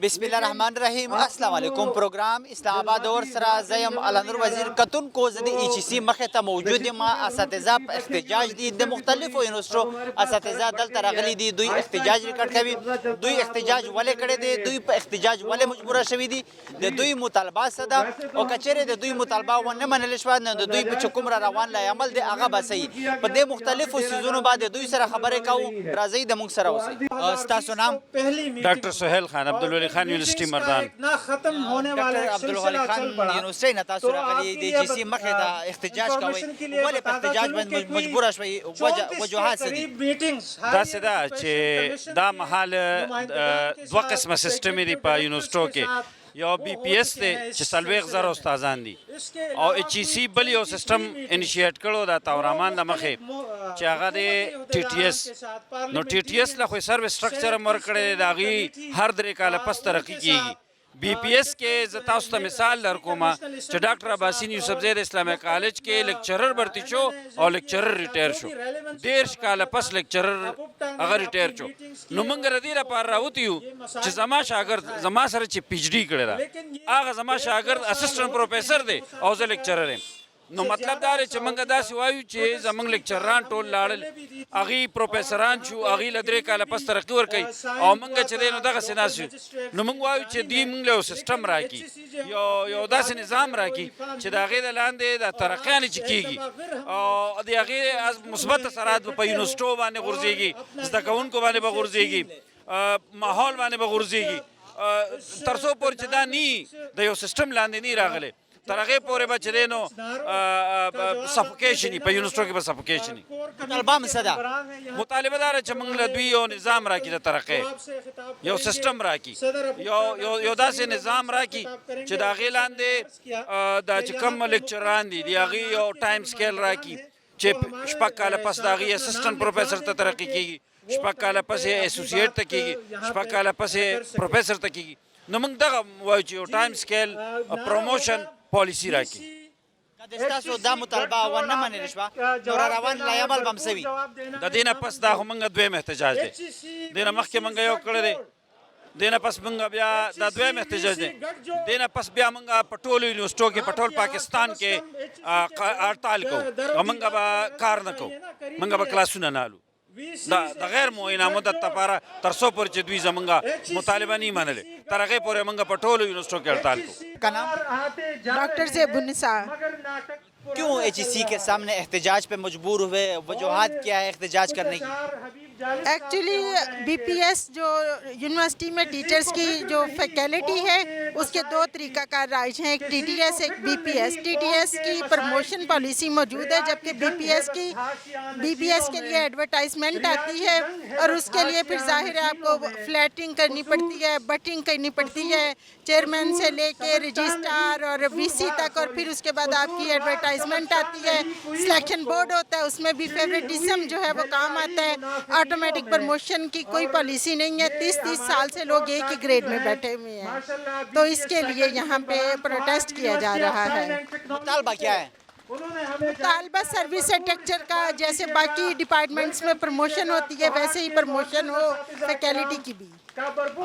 بسم الله الرحمن الرحیم. السلام علیکم. پروګرام اسلام آباد اور سره زیم علنور وزیر کتون کو زدی ایچ سی مخه ته موجود ما اساتذه په احتجاج دي د مختلفو یونیورسيټو اساتذه دلته راغلي دي. دوی احتجاج ریکارډ کوي. دوی احتجاج ولې کړی دی؟ دوی په احتجاج ولې مجبور شوي دي؟ د دوی مطالبه څه ده او کچېرې د دوی مطالبه ونه منل شوه نو د دوی په کوم را روان لا عمل دی هغه به صحیح. په دې مختلفو سیزونو باندې دوی سره خبرې کوو. راځئ د موږ سره اوسئ. ستاسو نام؟ ډاکټر سہیل خان عبدالولی خان یونیورسٹی مردان. ختم ہونے والا ڈاکٹر عبدالولی خان یونیورسٹی نه تاسو راغلي د ایچ سی مخه ته احتجاج کوي. ولې په احتجاج باندې مجبور شوي؟ وجوهات څه دي؟ داسې ده چې دا مهال دوه قسمه سیسټم دی په یونیورسټو کې. یو بی پی ایس دی چې 40,000 استادان دي او ایچ سی بل یو سیسټم انیشیټ کړو د تورمان د مخې چې هغه دی ټي ټي ایس. نو ټي ټي ایس له خو سروس سټرکچر هم ورکړی دی، د هغې هر 3 کاله پس ترقي کېږي. بی پی ایس کې زه تاسو ته مثال درکوم چې ډاکټر عباسین یوسفزی د اسلامي کالج کې لیکچرر برتی شو او لیکچرر ریټایر شو. 13 کاله پس لیکچرر هغه ریټایر شو. نو موږ د دې لپاره راوتي یو چې زما شاګرد زما سره چې پی ایچ ډي کړی ده هغه زما شاګرد اسسټنټ پروفیسر دی او زه لیکچرر یم. نو مطلب دا دی چې موږ داسې وایو چې زموږ لیکچران ټول لاړل، هغې پروفیسران شو، هغې له 3 کاله پس ترقي ورکوي او موږ چې دی نو دغسې ناست یو. نو موږ وایو چې دوی موږ له یو سیسټم راکړي، یو داسې نظام راکړي چې د هغې د لاندې د ترقیانې چې کېږي او د هغې مثبت اثرات به په یونیورسټو باندې غورځېږي، زده کوونکو باندې به غورځېږي، ماحول باندې به غورځېږي، تر څو پورې چې دا نی د یو سیسټم لاندې نی راغلی تر هغې پورې به چې دی نو سفوکیشن وي، په یونیورسټو کې به سفوکیشن وي. مطالبه هم څه ده؟ مطالبه دا ده چې موږ له دوی یو نظام راکړي د ترقۍ، یو سیسټم راکړي، یو داسې نظام راکړي چې د هغې لاندې دا چې کوم لیکچران دي د هغې یو ټایم سکیل راکړي چې 6 کاله پس د هغې اسسټنټ پروفیسر ته ترقي کېږي، 6 کاله پس یې ایسوسییټ ته کېږي، 6 کاله پس یې پروفیسر ته کېږي. نو موږ دغه وایو چې یو ټایم سکیل پروموشن پالیسي راکړي. که ستاسو دا مطالبه ونه منل شوه نو را روان لا عمل به هم څه وي؟ د دې نه پس دا خو موږ دویم احتجاج دی. دې نه مخکې موږ یو کړی دی، دې نه پس موږ بیا دا دویم احتجاج دی. دې نه پس بیا موږ په ټولو یونیورسټو کې په ټول پاکستان کې هړتال کوو او موږ به کار نه کوو، موږ به کلاسونه نه الو د غیر معینه مدت لپاره تر څو پورې چې دوی زموږ مطالبه نه منلې تر هغې پورې موږ په ټولو یونیورسټو کې ہڑتال کوو. کا نام؟ ڈاکٹر زیب النساء. کیوں ایچ سی کے سامنے احتجاج پہ مجبور ہوئے؟ وجوہات کیا ہے احتجاج کرنے کی؟ ایکچولی بی پی ایس جو یونیورسٹی میں ٹیچرز کی جو فیکلٹی ہے اس کے 2 طریقہ کار رائج ہیں، ایک ٹی ٹی ایس ایک بی پی ایس. ٹی ٹی ایس کی پروموشن پالیسی موجود ہے جبکہ بی پی ایس کے لیے ایڈورٹائزمنٹ آتی ہے اور اس کے لیے پھر ظاہر ہے آپ کو فلیٹنگ کرنی پڑتی ہے، بٹنگ کرنی پڑتی ہے چیئرمین سے لے کے رجسٹرار اور وی سی تک، اور پھر اس کے بعد آپ کی ایڈورٹائزمنٹ آتی ہے، سلیکشن بورڈ ہوتا ہے، اس میں بھی فیوریٹزم جو ہے وہ کام آتا ہے. آٹومیٹک پروموشن کی کوئی پالیسی نہیں ہے. 30 سال سے لوگ ایک ہی گریڈ میں بیٹھے ہوئے ہیں، تو اس کے لیے یہاں پہ پروٹیسٹ کیا جا رہا ہے. مطالبہ کیا ہے؟ طالبہ سروس اسٹرکچر کا جیسے باقی ڈپارٹمنٹس میں پروموشن ہوتی ہے ویسے ہی پروموشن ہو فیکلٹی کی بھی.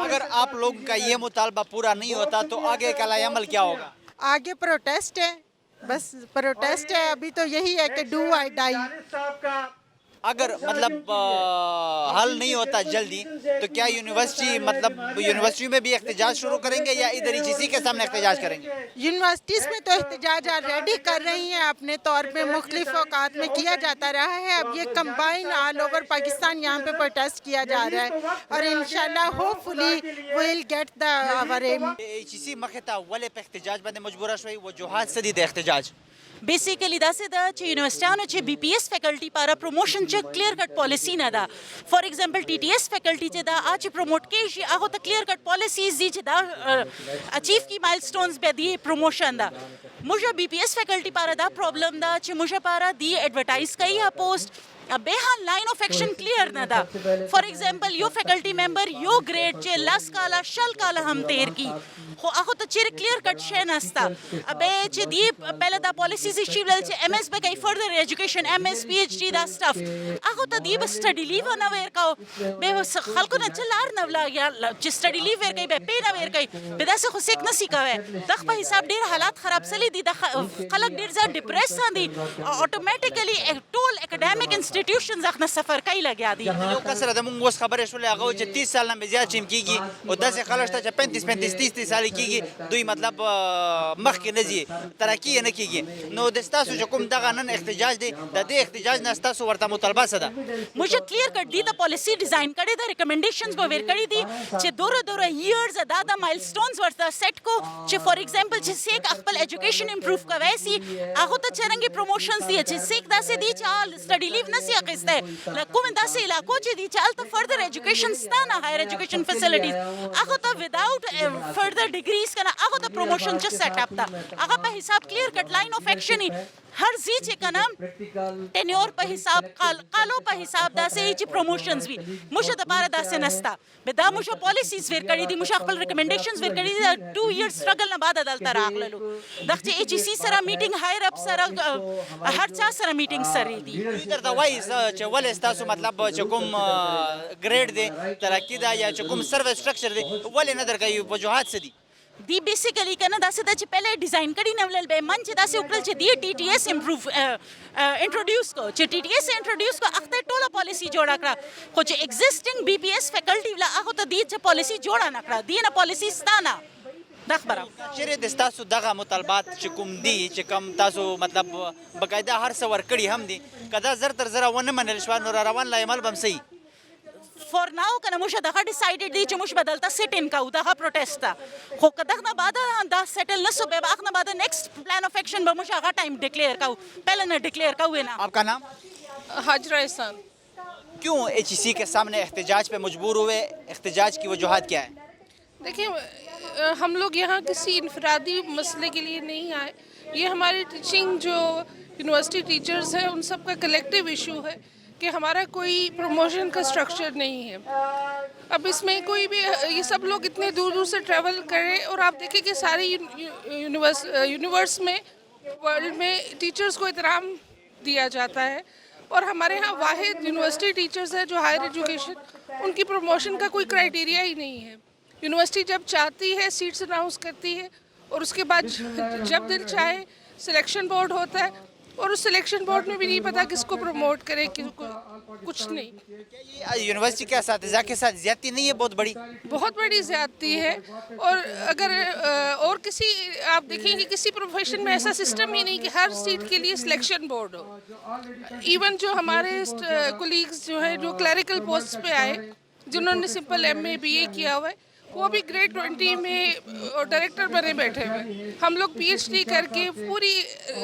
اگر آپ لوگ کا یہ مطالبہ پورا نہیں ہوتا تو آگے کا عمل کیا ہوگا؟ آگے پروٹیسٹ ہے، بس پروٹیسٹ ہے. ابھی تو یہی ہے کہ ڈو آئی ڈائی. اگر مطلب حل نہیں ہوتا جلدی تو کیا یونیورسٹی میں بھی احتجاج شروع کریں گے یا ادھر ایچ سی کے سامنے احتجاج کریں گے؟ یونیورسٹیز میں تو احتجاج آلریڈی کر رہی ہیں، اپنے طور پہ مختلف اوقات میں کیا جاتا رہا ہے. اب یہ کمبائن آل اوور پاکستان یہاں پہ پروٹیسٹ کیا جا رہا ہے اور انشاءاللہ ہوپ فلی ویل گیٹ دا آور ایم. ایچ سی مخه ته ولې په احتجاج باندې مجبوره شوي؟ وجوهات څه دي د احتجاج؟ بیسیکلی داسې ده چې یونیورسټیانو چې بی پی ایس فیکلټي لپاره پروموشن چې کلیر کټ پالیسی نه ده. فار ایگزامپل ټي ټي ایس فیکلټي چې دا چې پروموټ کېږي هغو ته کلیر کټ پالیسیز دي چې دا اچیو کی مایل سټونز به دی پروموشن ده. موږ بی پی ایس فیکلټي لپاره دا پرابلم ده چې موږ لپاره دی ایڈورټایز کوي پوسټ به ها لاین اف اکشن کلیر نه ده. فار ایگزامپل یو فیکلټي ممبر یو گریډ چې لاس کاله شل کاله هم تیر کی خو هغه ته چیرې کلیر کټ شي نستا. به چې دی پہله دا پالیسیز شي ول چې ایم ایس به کوي فردر ایجوکیشن ایم ایس پی ایچ ڈی دا سټاف هغه ته دی به سټډي لیو نه ورکاو به خلکو نه چلار نه ولا یا چې سټډي لیو ورکوي به پی نه ورکوي به داسې خو سیک نسی کوي. دغه په حساب ډیر حالات خراب سلی دي د خلک ډیر ځا ډیپریس دي اتوماتیکلی ټول اکیډمیک انسټیټیوشنز اخنه سفر کوي لګیا دي. یو کسره د مونږ اوس خبرې شولې هغه چې 30 سال نه زیات چیم کیږي او داسې خلک شته چې 35 30 سال کیږي دوی مطلب مخکې نه ځي ترقی نه کیږي. نو د تاسو چې کوم دغه نن احتجاج دی د دې احتجاج نه تاسو ورته مطالبه څه ده؟ مجھے کلیئر کٹ دی دا پالیسی ڈیزائن کړي دا ریکمنډیشنز به ور کړي دي چې دوره ایئرز دا مایلسټونز ورته سیټ کو چې فار ایگزامپل چې سیک خپل ایجوکیشن امپروو کوي سي هغه ته چرنګي پروموشنز دي چې سیک داسې دي چې سټډي لیو نسی اخیسته لکه داسې علاقو چې دي چې الته فردر ایجوکیشن ستانه هایر ایجوکیشن فیسیلیټیز هغه ته وداوت فردر ډیګریز کنه هغه ته پروموشن چې سیټ اپ تا هغه په حساب کلیئر کٹ لاین اف ایکشن ہر زی چې کنه ټینیور په حساب قالو په حساب داسې چې پروموشنز وي مشه د پاره داسې نستا به دا مشه پالیسیز ور کړی دي مشه خپل ریکمنډیشنز ور کړی دي 2 ایئرز سټرګل نه بعد عدالت راغللو دغه چې ایچ سی سره میټینګ هایر اپ سره هر چا سره میټینګ سره دي. درته وایي چې ولې تاسو مطلب چې کوم ګریډ دی ترقی دا یا چې کوم سروس سټرکچر دی ولې نه درکوي وجوهات څه دي؟ دی بیسیکلی کنه داسې د چې پہله ډیزاین کړي نه ولل به من چې داسې وکړل چې دی ټي ټي ایس امپروو انټروډیوس کو چې ټي ټي ایس انټروډیوس کو اخته ټوله پالیسی جوړه کړه خو چې ایگزیسټینګ بی پی ایس فیکلټي ولا هغه ته دی چې پالیسی جوړه نه کړه دی نه پالیسی ستانه دا خبره چیرې د تاسو دغه مطالبات چې کوم دي چې کوم تاسو مطلب بقاعده هر څه ورکړي هم دي کدا زر تر زر ونه منل شو نو روان لا عمل بم صحیح فور ناو کنه موږ دغه ډیسایډډ دی چې موږ بدلته سیټ ان کوو دغه پروټیسټ خو کداغ نه بعد دا سیټل نسو به اخ نه بعد نیکسٹ پلان اف ایکشن به موږ هغه ټایم ډیکلیئر کوو پہله نه ډیکلیئر کوو نه. آپ کا نام؟ حاجرہ احسان. کیوں ایچ سی کے سامنے احتجاج پہ مجبور ہوئے؟ احتجاج کی وجوہات کیا ہے؟ دیکھیں ہم لوگ یہاں کسی انفرادی مسئلے کے لیے نہیں آئے. یہ ہماری ٹیچنگ جو یونیورسٹی ٹیچرز ہیں ان سب کا کلیکٹیو ایشو ہے کہ ہمارا کوئی پروموشن کا اسٹرکچر نہیں ہے. اب اس میں کوئی بھی یہ سب لوگ اتنے دور دور سے ٹریول کریں اور آپ دیکھیں کہ ساری یونیورس میں ورلڈ میں ٹیچرز کو احترام دیا جاتا ہے اور ہمارے ہاں واحد یونیورسٹی ٹیچرز ہیں جو ہائر ایجوکیشن ان کی پروموشن کا کوئی کرائٹیریا ہی نہیں ہے. یونیورسٹی جب چاہتی ہے سیٹس اناؤنس کرتی ہے اور اس کے بعد جب دل چاہے سلیکشن بورڈ ہوتا ہے اور اس سلیکشن بورڈ میں بھی نہیں پتا کس کو پروموٹ کرے کچھ نہیں. یونیورسٹی کے اساتذہ کے ساتھ زیادتی نہیں ہے بہت بڑی زیادتی ہے. اور اگر اور کسی آپ دیکھیں کہ کسی پروفیشن میں ایسا سسٹم ہی نہیں کہ ہر سیٹ کے لیے سلیکشن بورڈ ہو. ایون جو ہمارے کولیگز جو ہیں جو کلیریکل پوسٹ پہ آئے جنہوں نے سمپل ایم اے بی اے کیا ہوا ہے وہ بھی گریڈ 20 میں ڈائریکٹر بنے بیٹھے ہوئے. ہم لوگ پی ایچ ڈی کر کے پوری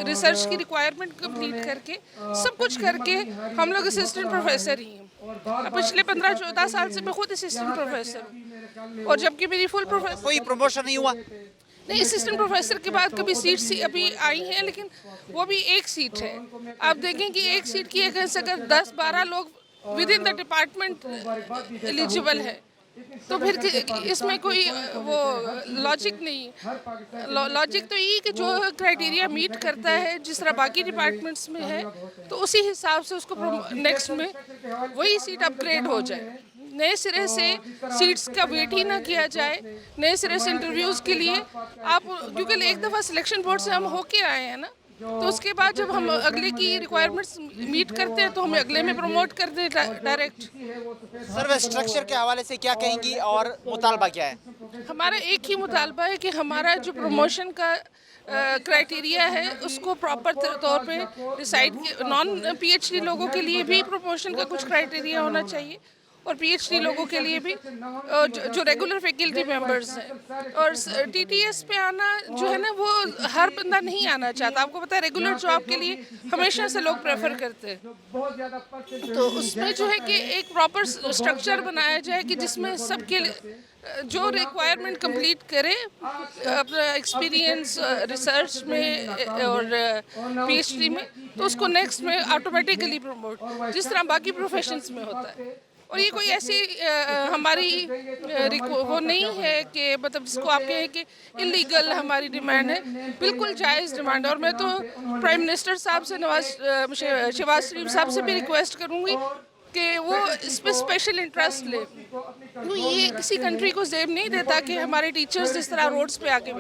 ریسرچ کی ریکوائرمنٹ کمپلیٹ کر کے سب کچھ کر کے ہم لوگ اسسٹنٹ پروفیسر ہی ہیں. پچھلے 15-14 سال سے میں خود اسسٹنٹ پروفیسر ہوں اور جبکہ میری فل پروفیسر کوئی پروموشن نہیں ہوا نہیں. اسسٹنٹ پروفیسر کے بعد کبھی سیٹ ابھی آئی ہیں لیکن وہ بھی ایک سیٹ ہے. آپ دیکھیں کہ ایک سیٹ کی اگر 10-12 لوگ ود ان دا ڈپارٹمنٹ ایلیجیبل ہے تو پھر اس میں کوئی وہ لاجک نہیں. لاجک تو یہ کہ جو کرائٹیریا میٹ کرتا ہے جس طرح باقی ڈپارٹمنٹس میں ہے تو اسی حساب سے اس کو نیکسٹ میں وہی سیٹ اپ گریڈ ہو جائے. نئے سرے سے سیٹس کا ویٹ ہی نہ کیا جائے. نئے سرے سے انٹرویوز کے لیے آپ کیونکہ ایک دفعہ سلیکشن بورڈ سے ہم ہو کے آئے ہیں نا تو اس کے بعد جب ہم اگلے کی ریکوائرمنٹس میٹ کرتے ہیں تو ہمیں اگلے میں پروموٹ کر دیں ڈائریکٹ. سروس اسٹرکچر کے حوالے سے کیا کہیں گی اور مطالبہ کیا ہے؟ ہمارا ایک ہی مطالبہ ہے کہ ہمارا جو پروموشن کا کرائٹیریا ہے اس کو پراپر طور پہ ڈیسائیڈ نان پی ایچ ڈی لوگوں کے لیے بھی پروموشن کا کچھ کرائٹیریا ہونا چاہیے اور پی ایچ ڈی لوگوں کے لیے بھی جو ریگولر فیکلٹی ممبرز ہیں. اور ٹی ٹی ایس پہ آنا جو ہے نا وہ ہر بندہ نہیں آنا چاہتا. آپ کو پتہ ہے ریگولر جاب کے لیے ہمیشہ سے لوگ پریفر کرتے ہیں تو اس میں جو ہے کہ ایک پراپر اسٹرکچر بنایا جائے کہ جس میں سب کے जो requirement complete करे अपना एक्सपीरियंस रिसर्च में और पीएचडी में, तो उसको नेक्स्ट में ऑटोमेटिकली प्रमोट, जिस तरह बाकी प्रोफेशंस में होता है। और ये कोई ऐसी हमारी वो नहीं है कि मतलब जिसको आप कहें कि इलीगल हमारी डिमांड है, बिल्कुल जायज़ डिमांड है। और मैं तो प्राइम मिनिस्टर साहब से शहबाज शरीफ साहब से भी रिक्वेस्ट करूँगी कि वो इस पर स्पेशल इंटरेस्ट ले। तो ये किसी कंट्री को जेब नहीं देता कि हमारे टीचर्स इस तरह रोड्स पे आके,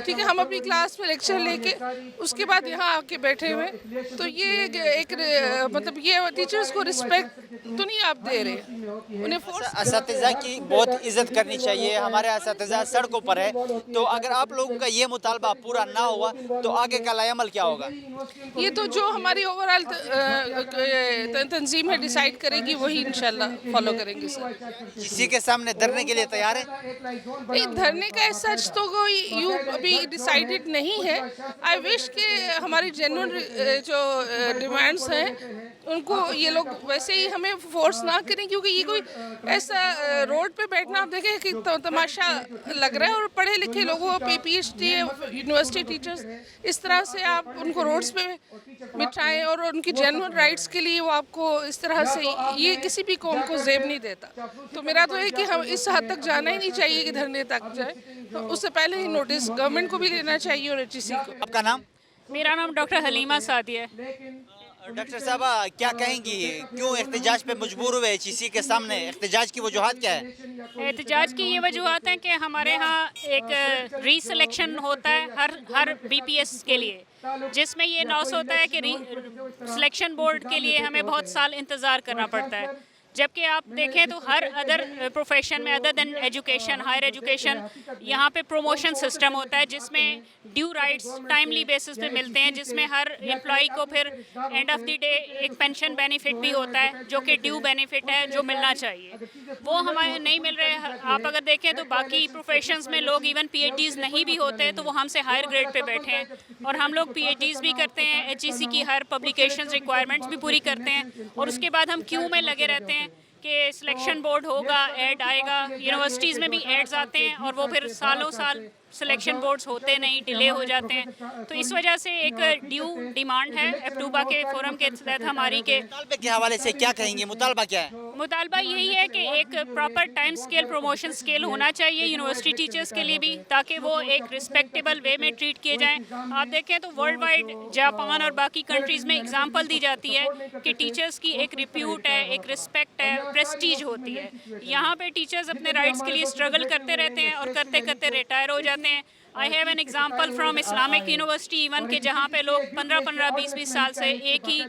ठीक है, हम अपनी क्लास में लेक्चर लेके उसके बाद यहाँ आके बैठे हुए, तो ये एक मतलब ये टीचर्स को रिस्पेक्ट तो नहीं आप दे रहे, उन्हें फोर्स। असातिज़ा की बहुत इज़्ज़त करनी चाहिए। हमारे असातिज़ा सड़कों पर है, तो अगर आप लोगों का ये मुतालबा पूरा ना हुआ तो आगे का अमल क्या होगा? ये तो जो हमारी ओवरऑल तंजीम है डिसाइड करेगी, वही इंशाल्लाह फॉलो करेंगे सर। किसी के सामने धरने के लिए तैयार है? नहीं, धरने का सच तो कोई यूँ अभी डिसाइडेड नहीं है। आई विश कि हमारी जेन्युइन जो डिमांड्स हैं उनको ये लोग वैसे ही हमें फोर्स ना करें, क्योंकि ये कोई ऐसा रोड पे बैठना आप देखें कि तमाशा लग रहा है। और पढ़े लिखे लोगों को पीएचडी यूनिवर्सिटी टीचर्स इस तरह से आप उनको रोड्स पे बिठाएं और उनकी जेन्युइन राइट्स के लिए वो आपको इस तरह से, ये किसी भी कौम को जेब नहीं देता। तो मेरा तो है कि हम इस हद तक जाना ही नहीं चाहिए कि धरने तक जाए, तो उससे पहले ही नोटिस गवर्नमेंट को भी लेना चाहिए और एचईसी को। आपका नाम? मेरा नाम डॉक्टर हलीमा सादी है। डॉक्टर साहबा क्या कहेंगी, क्यों एहतजाज पे मजबूर हुए एचईसी के सामने? एहतजाज की वजूहात क्या है? एहतजाज की ये वजूहत हैं कि हमारे यहाँ एक रीसिलेक्शन होता है हर बीपीएस के लिए, जिसमें ये लॉस होता है कि सिलेक्शन बोर्ड के लिए हमें बहुत साल इंतज़ार करना पड़ता है। जबकि आप देखें तो हर अदर प्रोफेशन में other than education, higher education, यहाँ पे प्रमोशन सिस्टम होता है जिसमें ड्यू राइट्स टाइमली बेसिस पे मिलते हैं, जिसमें हर एम्प्लॉई को फिर एंड ऑफ द डे एक पेंशन बेनिफिट भी होता है जो कि ड्यू बेनिफिट है, जो मिलना चाहिए, वो हमारे नहीं मिल रहे। आप अगर देखें तो बाकी प्रोफेशंस में लोग इवन पीएचडीज़ नहीं भी होते तो वो हमसे हायर ग्रेड पे बैठे हैं, और हम लोग पीएचडीज़ भी करते हैं, एचईसी की हर पब्लिकेशंस रिक्वायरमेंट्स भी पूरी करते हैं, और उसके बाद हम क्यू में लगे रहते हैं कि सिलेक्शन बोर्ड होगा, ऐड आएगा। यूनिवर्सिटीज़ में भी एड्स आते हैं और वो फिर सालों साल सिलेक्शन बोर्ड्स होते नहीं, डिले हो जाते हैं। तो इस वजह से एक ड्यू डिमांड है अक्टूबा के फोरम के तहत हमारी के। मुतालबे के हवाले से क्या कहेंगे? मुतालबा क्या है? मुतालबा यही है कि एक proper time scale, promotion scale होना चाहिए यूनिवर्सिटी टीचर्स के लिए भी, ताकि वो एक रिस्पेक्टेबल वे में ट्रीट किए जाएँ। आप देखें तो वर्ल्ड वाइड जापान और बाकी कंट्रीज़ में एग्जाम्पल दी जाती है कि टीचर्स की एक रिप्यूट है, एक रिस्पेक्ट है, प्रेस्टीज होती है। यहाँ पे टीचर्स अपने राइट्स के लिए स्ट्रगल करते रहते हैं और करते करते रिटायर हो जाते हैं। I have an example from Islamic university even के, जहाँ पे लोग 15-15, 20-20 साल से एक ही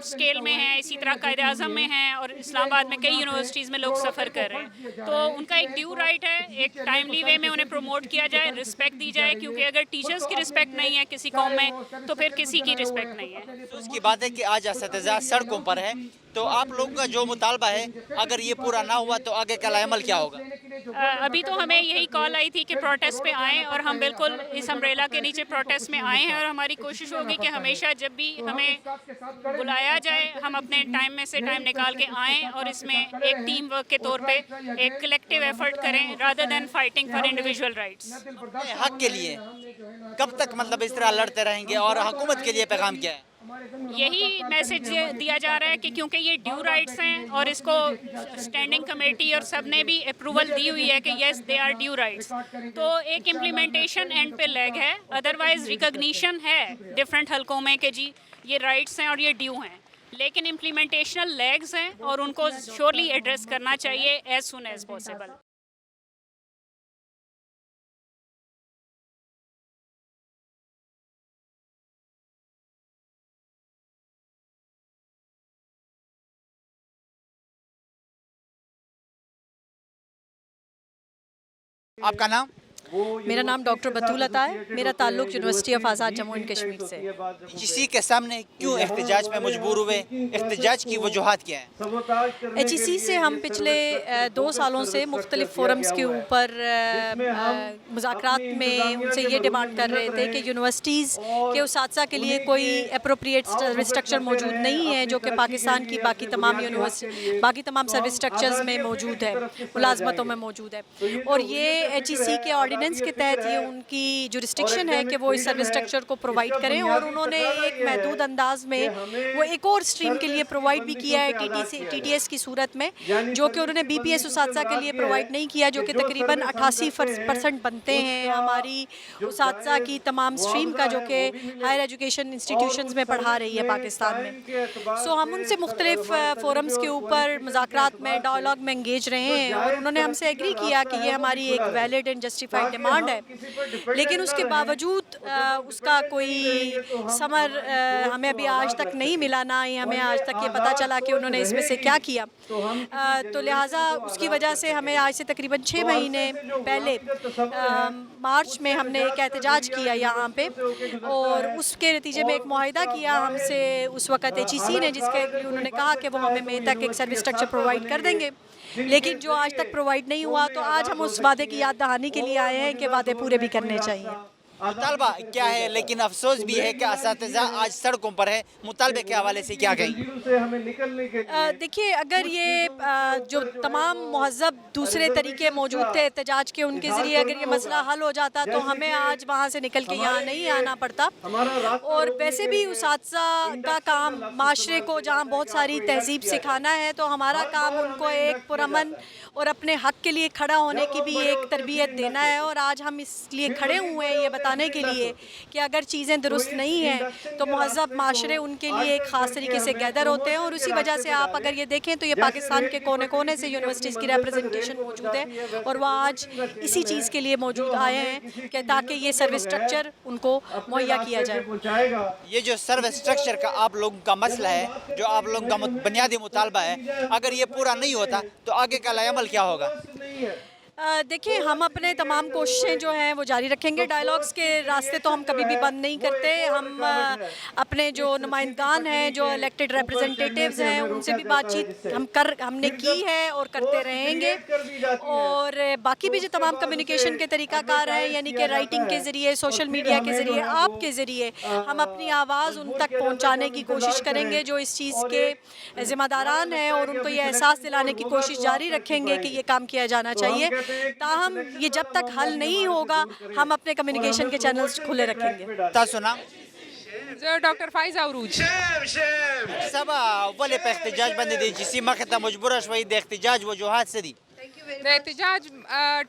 स्केल में हैं, इसी तरह कायदे आज़म में हैं, और इस्लामाबाद में कई यूनिवर्सिटीज़ में लोग सफ़र कर रहे हैं। तो उनका एक ड्यू राइट है, एक टाइमली वे में उन्हें प्रमोट किया जाए, रिस्पेक्ट दी जाए, क्योंकि अगर टीचर्स की रिस्पेक्ट नहीं है किसी कौम में तो फिर किसी की रिस्पेक्ट नहीं है। तो उसकी बात है कि आज असातिज़ा सड़कों पर है, तो आप लोगों का जो मुतालबा है अगर ये पूरा ना हुआ तो आगे का अमल क्या होगा? अभी तो हमें यही कॉल आई थी कि प्रोटेस्ट पे आएँ, और हम बिल्कुल इस अम्ब्रेला के नीचे प्रोटेस्ट में आए हैं, और हमारी कोशिश होगी कि हमेशा जब भी हमें बुलाया जाए हम अपने टाइम में से टाइम निकाल के आएँ और इसमें एक टीम वर्क के तौर पे एक कलेक्टिव एफर्ट करें rather than fighting for individual rights. हक के लिए कब तक मतलब इस तरह लड़ते रहेंगे, और हुकूमत के लिए पैगाम क्या है? यही मैसेज दिया जा रहा है कि क्योंकि ये ड्यू राइट्स हैं और इसको स्टैंडिंग कमेटी और सब ने भी अप्रूवल दी हुई है कि yes they are due rights, तो एक इम्प्लीमेंटेशन एंड पे लैग है। अदरवाइज रिकॉग्निशन है डिफरेंट हलकों में कि जी ये राइट्स हैं और ये ड्यू हैं, लेकिन इम्प्लीमेंटेशनल लैग्स हैं और उनको श्योरली एड्रेस करना चाहिए एज सुन एज पॉसिबल। आपका नाम? मेरा नाम डॉक्टर बतूलता है। मेरा ताल्लुक़ यूनिवर्सिटी ऑफ आज़ाद जम्मू एंड कश्मीर से। HEC के सामने क्यों एहतजाज में मजबूर हुए, एहतजाज की वजूहात क्या हैं? HEC से हम पिछले 2 सालों से मुख्तलिफ फोरम्स के ऊपर मुज़ाकरात में उनसे ये डिमांड कर रहे थे कि यूनिवर्सिटीज़ के उसातिज़ा के लिए कोई अप्रोप्रिएट सर्विस स्ट्रक्चर मौजूद नहीं है जो कि पाकिस्तान की बाकी तमाम सर्विस स्ट्रक्चर्स में मौजूद है, मुलाजमतों में मौजूद है। और ये HEC के ऑर्डिनेंस के तहत ये उनकी जुरिस्डिक्शन है कि वो इस सर्विस स्ट्रक्चर को प्रोवाइड करें, और उन्होंने एक महदूद अंदाज में वो एक और स्ट्रीम के लिए प्रोवाइड भी किया है TTS की सूरत में, जो कि उन्होंने BPS उसातिज़ा के लिए प्रोवाइड नहीं किया, जो कि तकरीबन 88% बनते हैं हमारी उसातिज़ा की तमाम स्ट्रीम का, जो कि हायर एजुकेशन इंस्टीट्यूशंस में पढ़ा रही है पाकिस्तान में। सो हम उनसे मुख्तलिफ फोरम्स के ऊपर मुज़ाकरात में, डायलॉग में इंगेज रहे हैं, और उन्होंने हमसे एग्री किया कि ये हमारी एक वैलिड एंड जस्टिफाइड डिमांड है, लेकिन उसके बावजूद उसका कोई समर हमें अभी आज तक नहीं मिला, ना ही हमें आज तक ये पता चला कि उन्होंने इसमें से क्या किया। तो लिहाजा उसकी वजह से हमें आज से तकरीबन 6 महीने पहले मार्च में हमने एक एहतजाज किया यहाँ पे, और उसके नतीजे में एक मुआहिदा किया हमसे उस वक़्त HEC ने, जिसके उन्होंने कहा कि वो हमें मई तक एक सर्विस स्ट्रक्चर प्रोवाइड कर देंगे, लेकिन जो आज तक प्रोवाइड नहीं हुआ। तो आज हम उस वादे की याद दहानी के लिए आए हैं कि वादे पूरे भी करने चाहिए। मुतालबा क्या है, लेकिन अफसोस भी है कि असातिज़ा आज सड़कों पर है, मुतालबे के हवाले से क्या कहें? देखिए, अगर ये जो तमाम महज़ब दूसरे तरीके मौजूद थे एहतजाज के, उनके ज़रिए अगर ये मसला हल हो जाता तो हमें आज वहाँ से निकल के यहाँ नहीं आना पड़ता। और वैसे भी उसातिज़ा का काम माशरे को जहाँ बहुत सारी तहज़ीब सिखाना है, तो हमारा काम उनको एक पुरअमन और अपने हक़ के लिए खड़ा होने की भी एक तरबियत देना है। और आज हम इसलिए खड़े हुए हैं ये बताने के लिए कि अगर चीज़ें दुरुस्त नहीं हैं तो महज़ब माशरे उनके लिए एक ख़ास तरीके से गैदर होते हैं। और उसी वजह से आप अगर ये देखें तो ये पाकिस्तान के कोने कोने से यूनिवर्सिटीज़ की रिप्रेजेंटेशन मौजूद है, और वह आज इसी चीज़ के लिए मौजूद आए हैं कि ताकि ये सर्विस स्ट्रक्चर उनको मुहैया किया जाए। ये जो सर्विस स्ट्रक्चर का आप लोगों का मसला है, जो आप लोगों का बुनियादी मुतालबा है, अगर ये पूरा नहीं होता तो आगे का अमल क्या होगा? देखिए, हम अपने तमाम कोशिशें जो हैं वो जारी रखेंगे। डायलॉग्स के रास्ते तो हम कभी भी बंद नहीं करते। हम अपने जो नुमाइंदान हैं, जो इलेक्टेड रिप्रेजेंटेटिव्स हैं, उनसे भी बातचीत हमने की है और करते रहेंगे। और बाकी भी जो तमाम कम्युनिकेशन के तरीक़ाकार हैं, यानी कि राइटिंग के ज़रिए, सोशल मीडिया के ज़रिए, आपके ज़रिए हम अपनी आवाज़ उन तक पहुँचाने की कोशिश करेंगे जो इस चीज़ के ज़िम्मेदारान हैं, और उनको ये एहसास दिलाने की कोशिश जारी रखेंगे कि ये काम किया जाना चाहिए। ताहम ये जब तक हल नहीं होगा, हम अपने कम्युनिकेशन के चैनल्स खुले रखेंगे। तासुना डॉक्टर फाइज़ अरूज सब अव्वल पे एहतजाज बंद दी जिसी मखता मजबूर शوي د एहतजाज वजूहात से दी د احتجاج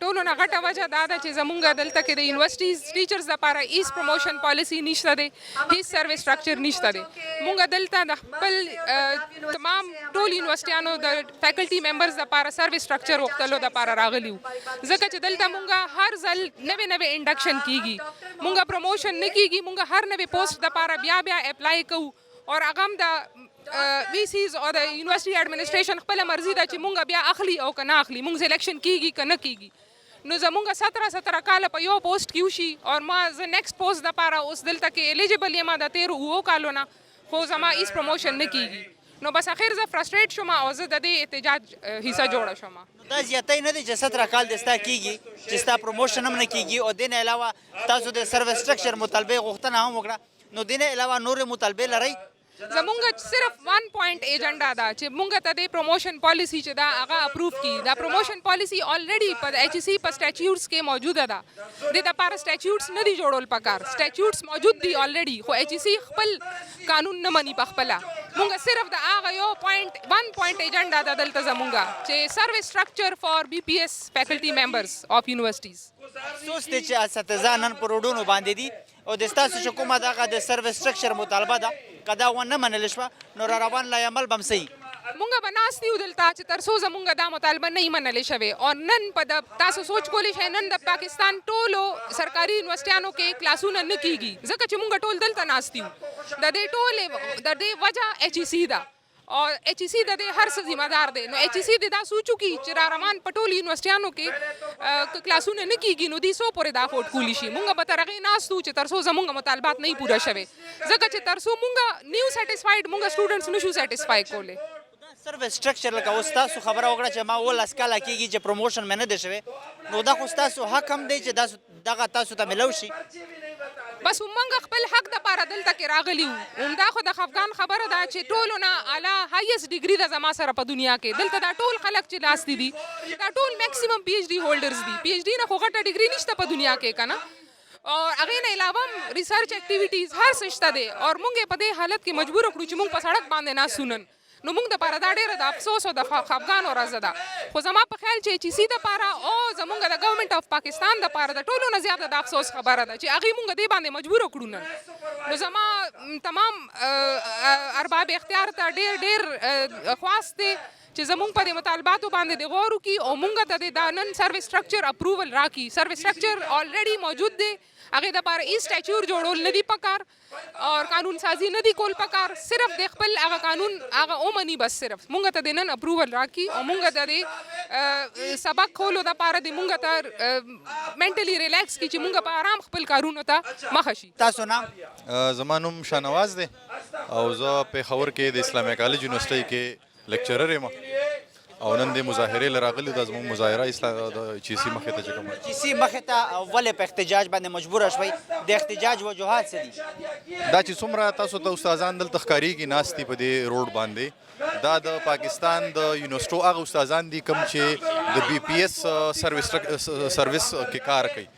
ټولو نه غټه وجه دا ده چې زمونږ دلته کې د یونیورسيټیز ټیچرز لپاره هیڅ پروموشن پالیسی نشته دی، هیڅ سروس سټرکچر نشته دی. مونږ دلته د خپل تمام ټول یونیورسيټیانو د فیکلټي ممبرز لپاره سروس سټرکچر وختلو لپاره راغلی وو، ځکه چې دلته مونږ هر ځل نوې انډکشن کیږي، مونږ پروموشن نه کیږي، مونږ هر نوې پوسټ لپاره بیا اپلای کوو، اور هغه هم د VCs او د یونیورسيټي ایڈمنسټریشن خپل مرزي ده چې مونږ بیا اخلي او کنه اخلي، مونږ سلیکشن کیږي کنه کیږي. نو زمونږ 17 کاله په یو پوسټ کیو شي، اور ما ز نیکسٹ پوسټ د پاره اوس دلته کې الیجیبل یم د 13 کالو نه، خو زما هیڅ پروموشن نه کیږي. نو بس اخر زه فرستریټ شوم او زه د دې احتجاج حصہ جوړه شوم. دا زیاتې نه دي چې 17 کال دستا کیږي چې ستا پروموشن هم نه کیږي، او دین علاوه تاسو د سروس سټرکچر مطالبه غوښتنه هم وکړه، نو دین علاوه نور مطالبه لري؟ زمونږ صرف 1 پوینټ ایجنډا ده چې مونږ ته د پروموشن پالیسی چې دا هغه اپروف کی. دا پروموشن پالیسی آلریډي په HEC په سټیچیوټس کې موجوده ده، د لپاره سټیچیوټس نه دي جوړول پکار، سټیچیوټس موجود دي آلریډي، خو HEC خپل قانون نه مني پخپله. مونږ صرف د هغه یو 1 پوینټ ایجنډا ده دلته زمونږ چې سروس سټرکچر فار BPS فیکلټي ممبرز اف یونیورسيټیز. افسوس دی چې اساتذه نن پر روډونو باندې دي، او د ستاسو چې کومه دغه د سروس سټرکچر مطالبه ده که دا ونه منل شوه نو را روان لا عمل به هم صحیح. مونږ به ناست یو دلته چې تر څو زمونږ دا مطالبه نه منلې شوې. او نن په د تاسو سوچ کولی شئ نن د پاکستان ټولو سرکاري یونیورسيټیانو کې کلاسونه نه کیږي، ځکه چې مونږ ټول دلته ناست یو. د دې ټولې د دې وجه HEC ده، اور ایچ ای سی د دې هر څه ذمہ دار دی. نو ایچ ای سی د دا سوچو کی چې را روان په ټولو یونیورسټیانو کې کلاسونه نه کیږي نو دې څو پورې دا افورډ کولی شي. مونږ به تر هغې ناست وو چې تر څو زمونږ مطالبات نه وي پوره شوی, ځکه چې تر څو مونږ نیو سیټسفاید مونږ سټوډنټس نشو سیټسفای کولی. سروس سټرکچر لکه اوس تاسو خبره وکړه چې ما 18 کاله کېږي چې پروموشن مې نه دی شوی, نو دا خو ستاسو حق هم دی چې دغه تاسو ته میلو شي. بس موږ خپل حق د پاره دلته کې راغلی وو. همدا خو د خفګان خبره ده چې ټولو نه اعلی هایست ډیګري ده زما سره په دنیا کې. دلته دا ټول خلک چې لاس دي دا ټول میکسیمم پی ایچ ډي هولډرز دي. پی ایچ ډي نه خو غټه ډیګري نشته په دنیا کې که نه, اور هغې نه علاوه هم ریسرچ اکټیویټیز هر څه شته دی. اور موږ یې په دې حالت کې مجبور کړو چې موږ په سړک باندې ناستو نن. نو موږ دپاره دا ډېره د افسوس او د خفګان ورځ ده. خو زما په خیال چې ایچ ای سی دپاره او زموږ د ګورنمنټ اف پاکستان دپاره د ټولو نه زیاته د افسوس خبره ده چې هغې موږ دې باندې مجبوره کړو نن. نو زما تمام ارباب اختیار ته ډېر خواست دی چې زموږ په دې مطالباتو باندې د غور وکړي او موږ ته د دا نن سروس سټرکچر اپروول راکړي. سروس سټرکچر آلریډي موجود دی, هغې دپاره ای سټیچور جوړول نه دي پکار اور قانون سازي نه دي کول پکار. صرف د خپل هغه قانون هغه ومني, بس صرف موږ ته د نن اپروول راکړي او موږ ته د سبق کولو دپاره د موږ ته منټلي ریلیکس کړي چې موږ په آرام خپل کارونو ته مخه شي. تاسو نام؟ زما نوم شاهنواز دی او زه پېښور کې د اسلامي کالج یونیورسټۍ کې لیکچرر یم او نن د مظاهرې له راغلي دا زموږ مظاهره د ایچ ای سی مخې ته چې کومه ایچ ای سی مخې ته ولې په احتجاج باندې مجبوره شوئ؟ د احتجاج وجوهات څه دي؟ دا چې څومره تاسو ته استادان دلته ښکارېږي ناست دي په دې روډ باندې, دا د پاکستان د یونیورسټو هغه استادان دي کوم چې د بی پی ایس سروس کې کار کوي.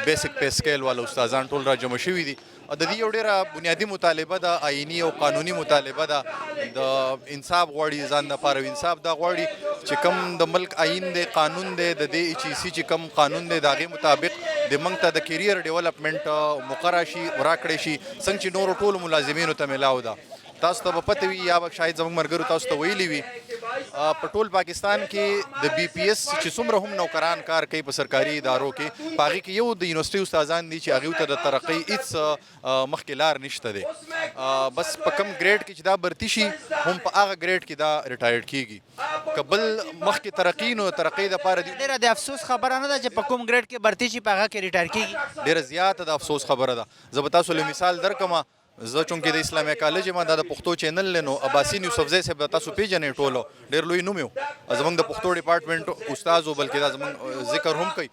بیسک پے سکیل والا استادان ټول را جمع شوي دي. د دې یو ډېره بنیادي مطالبه ده, آئیني او قانوني مطالبه ده. د انصاف غواړي, ځان دپاره انصاف دا غواړي چې کوم د ملک آئین دی, قانون دی, د دې ایچ ای سی چې کوم قانون دی د هغې مطابق د موږ ته د کیریر ډیولپمنټ مقرره شي, راکړی شي, څنګه چې نورو ټولو ملازمینو ته میلاو ده. تاسو ته به پته وي یا به شاید زموږ ملګرو تاسو ته ویلي وي, په ټول پاکستان کې د بی پی ایس چې څومره هم نوکران کار کوي په سرکاري ادارو کې, په هغې کې یو د یونیورسټۍ استادان دي چې هغوی ته د ترقۍ هېڅ مخکې لار نشته دی. بس په کم ګریډ کې چې دا برتي شي هم په هغه ګریډ کې دا ریټایرډ کېږي. که بل مخکې ترقي نو ترقۍ دپاره دي. ډېره د افسوس خبره نه ده چې په کوم ګریډ کې برتي شي په هغه کې ریټایر کېږي. ډېره زیاته د افسوس خبره ده. زه به تاسو له مثال درکړم. زه چونکې د اسلامي کالج یم, دا د پښتو چینل دی, نو عباسین یوسفزی صاحب تاسو پیژنئ ټولو, ډېر لوی نوم یو, زموږ د پښتو ډپارټمنټ استاد و, بلکې دا زموږ ذکر هم کوي.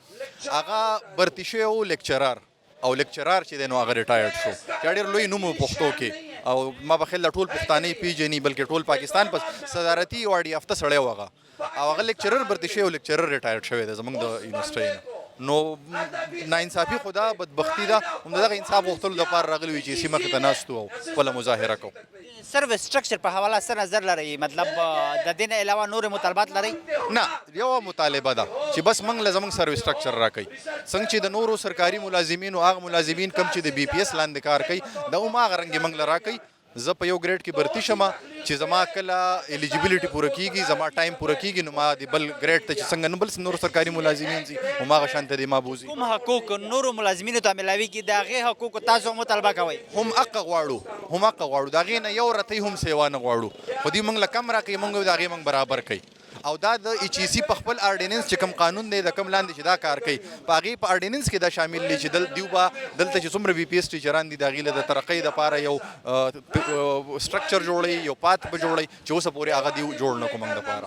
هغه برتي شوی و لیکچرار, او لیکچرار چې دی نو هغه ریټایرډ شو, چې ډېر لوی نوم و پښتو کې. او ما به خیال ټول پښتانه یې پیژني, بلکې ټول پاکستان په صدارتي ایوارډ یافته سړی و هغه, او هغه لیکچرر برتي شوی و, لیکچرر ریټایرډ شوی دی زموږ د یونیورسټۍ نه. نو ناانصافي خو دا بدبختي ده, همدغه انصاف غوښتلو دپاره راغلي وي چې ایچ ای مخې ته ناست وو او خپله مظاهره کوو. سروس سټرکچر په حواله څه نظر لرئ؟ مطلب د دې نه علاوه نورې مطالبات لرئ؟ نه, یوه مطالبه ده چې بس موږ له زموږ سروس سټرکچر راکوي. څنګه چې د نورو سرکاري ملازمینو هغه ملازمین کوم چې د بی پی ایس لاندې کار کوي, دا هم هغه رنګې موږ له راکوي. زه په یو ګریډ کې برتي شم چې زما کله ایلیجیبیلیټي پوره کېږي, زما ټایم پوره کېږي, نو ما د بل ګریډ ته چې څنګه نه بل نور سرکاري ملازمین ځي هماغه شانته دی ما بوځي. کوم حقوق نورو ملازمینو ته میلاویږي د هغې حقوقو تاسو مطالبه کوئ؟ هم حق غواړو, د هغې نه یو رتی هم سیوا نه غواړو, خو دوی موږ له کم راکوي, موږ د هغې موږ برابر کوي. او دا د ایچ ای سی په خپل آرډیننس چې کوم قانون دی د کوم لاندې چې دا کار کوي, په هغې په آرډیننس کې دا شامل دی چې دیو به دلته چې څومره بي پي ایس ټیچران دي د هغې له د ترقۍ دپاره یو سټرکچر جوړوي, یو پات به جوړوي چې اوسه پورې هغه دیو جوړ نه کړو موږ دپاره.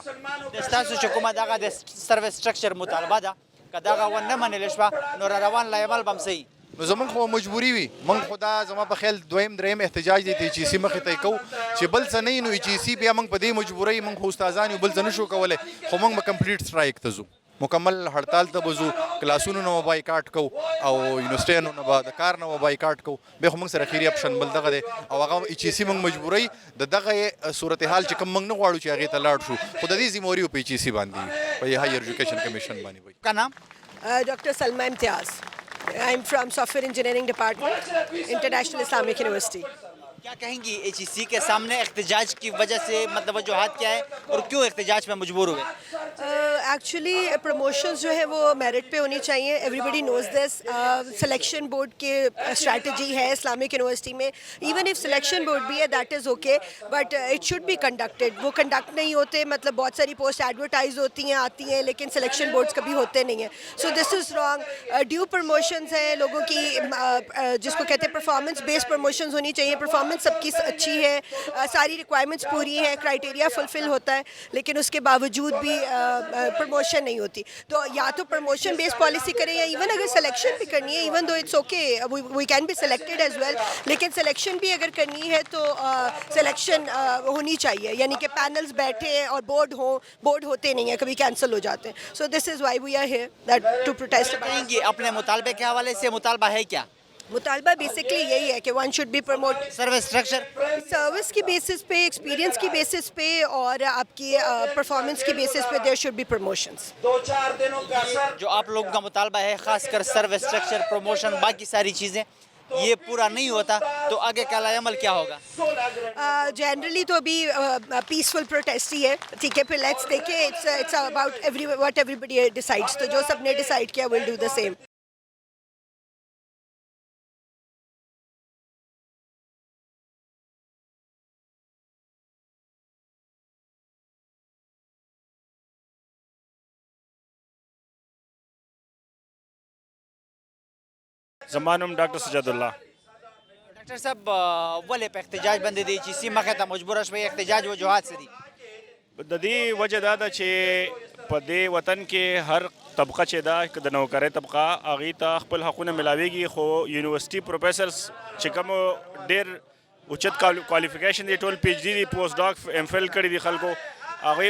ستاسو چې کومه دغه د سروس سټرکچر مطالبه ده, که دغه ونه منلې شوه نو را روان لایمل به هم صحیح. نو زمونږ خو مجبوري وي, موږ خو دا زما په خیال دویم دریم احتجاج دی چې ایچ ای سی مخې ته یې کوو, چې بل څه نه وي نو ایچ ای سی بیا موږ په دې مجبورۍ, موږ خو استادان یو, بل څه نشو کولی, خو موږ به کمپلیټ سټرایک ته ځو, مکمل هړتال ته به ځو, کلاسونو نه به بایکاټ کوو او یونیورسټیانو نه به د کار نه به بایکاټ کوو. بیا خو موږ سره اخري اپشن بل دغه دی, او هغه ایچ ای سی موږ مجبورۍ د دغه صورتحال چې کوم موږ نه غواړو چې هغې ته لاړ شو, خو د دې ذمهواري په ایچ ای سی باندې په هایر ایجوکیشن کمیشن باندې وي. کا نام؟ ڈاکٹر سلمہ امتیاز. I'm from Software Engineering Department, International Islamic University. کیا کہیں گی HEC کے سامنے احتجاج کی وجہ سے مطلب وجوہات کیا ہے اور کیوں احتجاج میں مجبور ہوئے؟ ایکچولی پروموشنز جو ہے وہ میرٹ پہ ہونی چاہیے. ایوری بڈی نوز دس. سلیکشن بورڈ کی اسٹریٹجی ہے اسلامک یونیورسٹی میں. ایون اف سلیکشن بورڈ بھی ہے دیٹ از اوکے, بٹ اٹ شوڈ بی کنڈکٹیڈ. وہ کنڈکٹ نہیں ہوتے, مطلب بہت ساری پوسٹ ایڈورٹائز ہوتی ہیں, آتی ہیں, لیکن سلیکشن بورڈس کبھی ہوتے نہیں ہیں. سو دس از رانگ. ڈیو پروموشنز ہیں لوگوں کی, جس کو کہتے ہیں پرفارمنس بیسڈ پروموشنز ہونی چاہیے. پرفارمنس سب کی اچھی ہے, ساری ریکوائرمنٹس پوری ہیں, کرائٹیریا فلفل ہوتا ہے, لیکن اس کے باوجود بھی پروموشن نہیں ہوتی. تو یا تو پروموشن بیس پالیسی کریں, یا ایون اگر سلیکشن بھی کرنی ہے, ایون دو اٹس اوکے وی کین بی سلیکٹڈ ایز ویل, لیکن سلیکشن بھی اگر کرنی ہے تو سلیکشن ہونی چاہیے, یعنی کہ پینلز بیٹھے اور بورڈ ہوں. بورڈ ہوتے نہیں ہیں, کبھی کینسل ہو جاتے ہیں. سو دس از وائی وی آر ہیئر دیٹ ٹو پروٹیسٹ. کہیں گی اپنے مطالبے کے حوالے سے مطالبہ ہے کیا؟ مطالبہ بیسکلی یہی ہے کہ ون شوڈ بی پروموٹ سروس اسٹرکچر, سروس کی بیسس پہ, ایکسپیرینس کی بیسس پہ, اور آپ کی پرفارمنس کی بیسس پہ دیر شوڈ بی پروموشنس. جو آپ لوگوں کا مطالبہ ہے خاص کر سروس اسٹرکچر, پروموشن, باقی ساری چیزیں, یہ پورا نہیں ہوتا تو آگے کا عمل کیا ہوگا؟ جنرلی تو ابھی پیسفل پروٹیسٹ ہی ہے, ٹھیک ہے. پھر لیٹس دیکھیں, اٹس اباؤٹ واٹ ایوری بڈی ڈیسائڈس. تو جو سب نے ڈیسائڈ کیا ول ڈو دا سیم. زمانم ډاکټر سجاد الله. ډاکټر صاحب ولې په احتجاج باندې د HEC مخې ته مجبوره شوې؟ احتجاج وجوهات څه دي؟ د دې وجه دا ده چې په دې وطن کې هر طبقه چې ده, که د نوکرۍ طبقه, هغې ته خپل حقونه ملاویږي, خو یونیورسټي پروفیسرز چې کوم ډېر اوچت کوالیفیکیشن دي, ټول PhD دي, پوسټ ډاک, MPhil کړي دي خلکو, هغې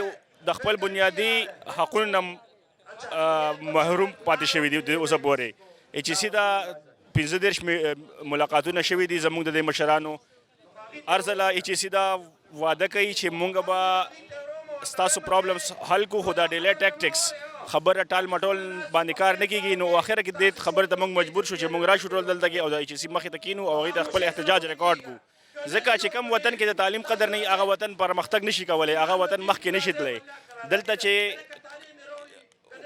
د خپل بنیادي حقونو نه محروم پاتې شوي دي اوسه پورې. HEC دا 15 ملاقاتونه شوي دي زموږ د دې مشرانو. هر ځله HEC دا وعده کوي چې مونږ به ستاسو پرابلمس حل کو, خو دا ډیلی ټیکټکس خبره ټال مټول باندې کار نه کېږي. نو اخره کې دې خبرې ته موږ مجبور شو چې موږ راشو ټول دلته کې او د HEC مخې ته کینو او هغوی ته خپل احتجاج ریکارډ کړو. ځکه چې کوم وطن کې د تعلیم قدر نه وي, هغه وطن پرمختګ نشي کولی, هغه وطن مخکې نشي تللی. دلته چې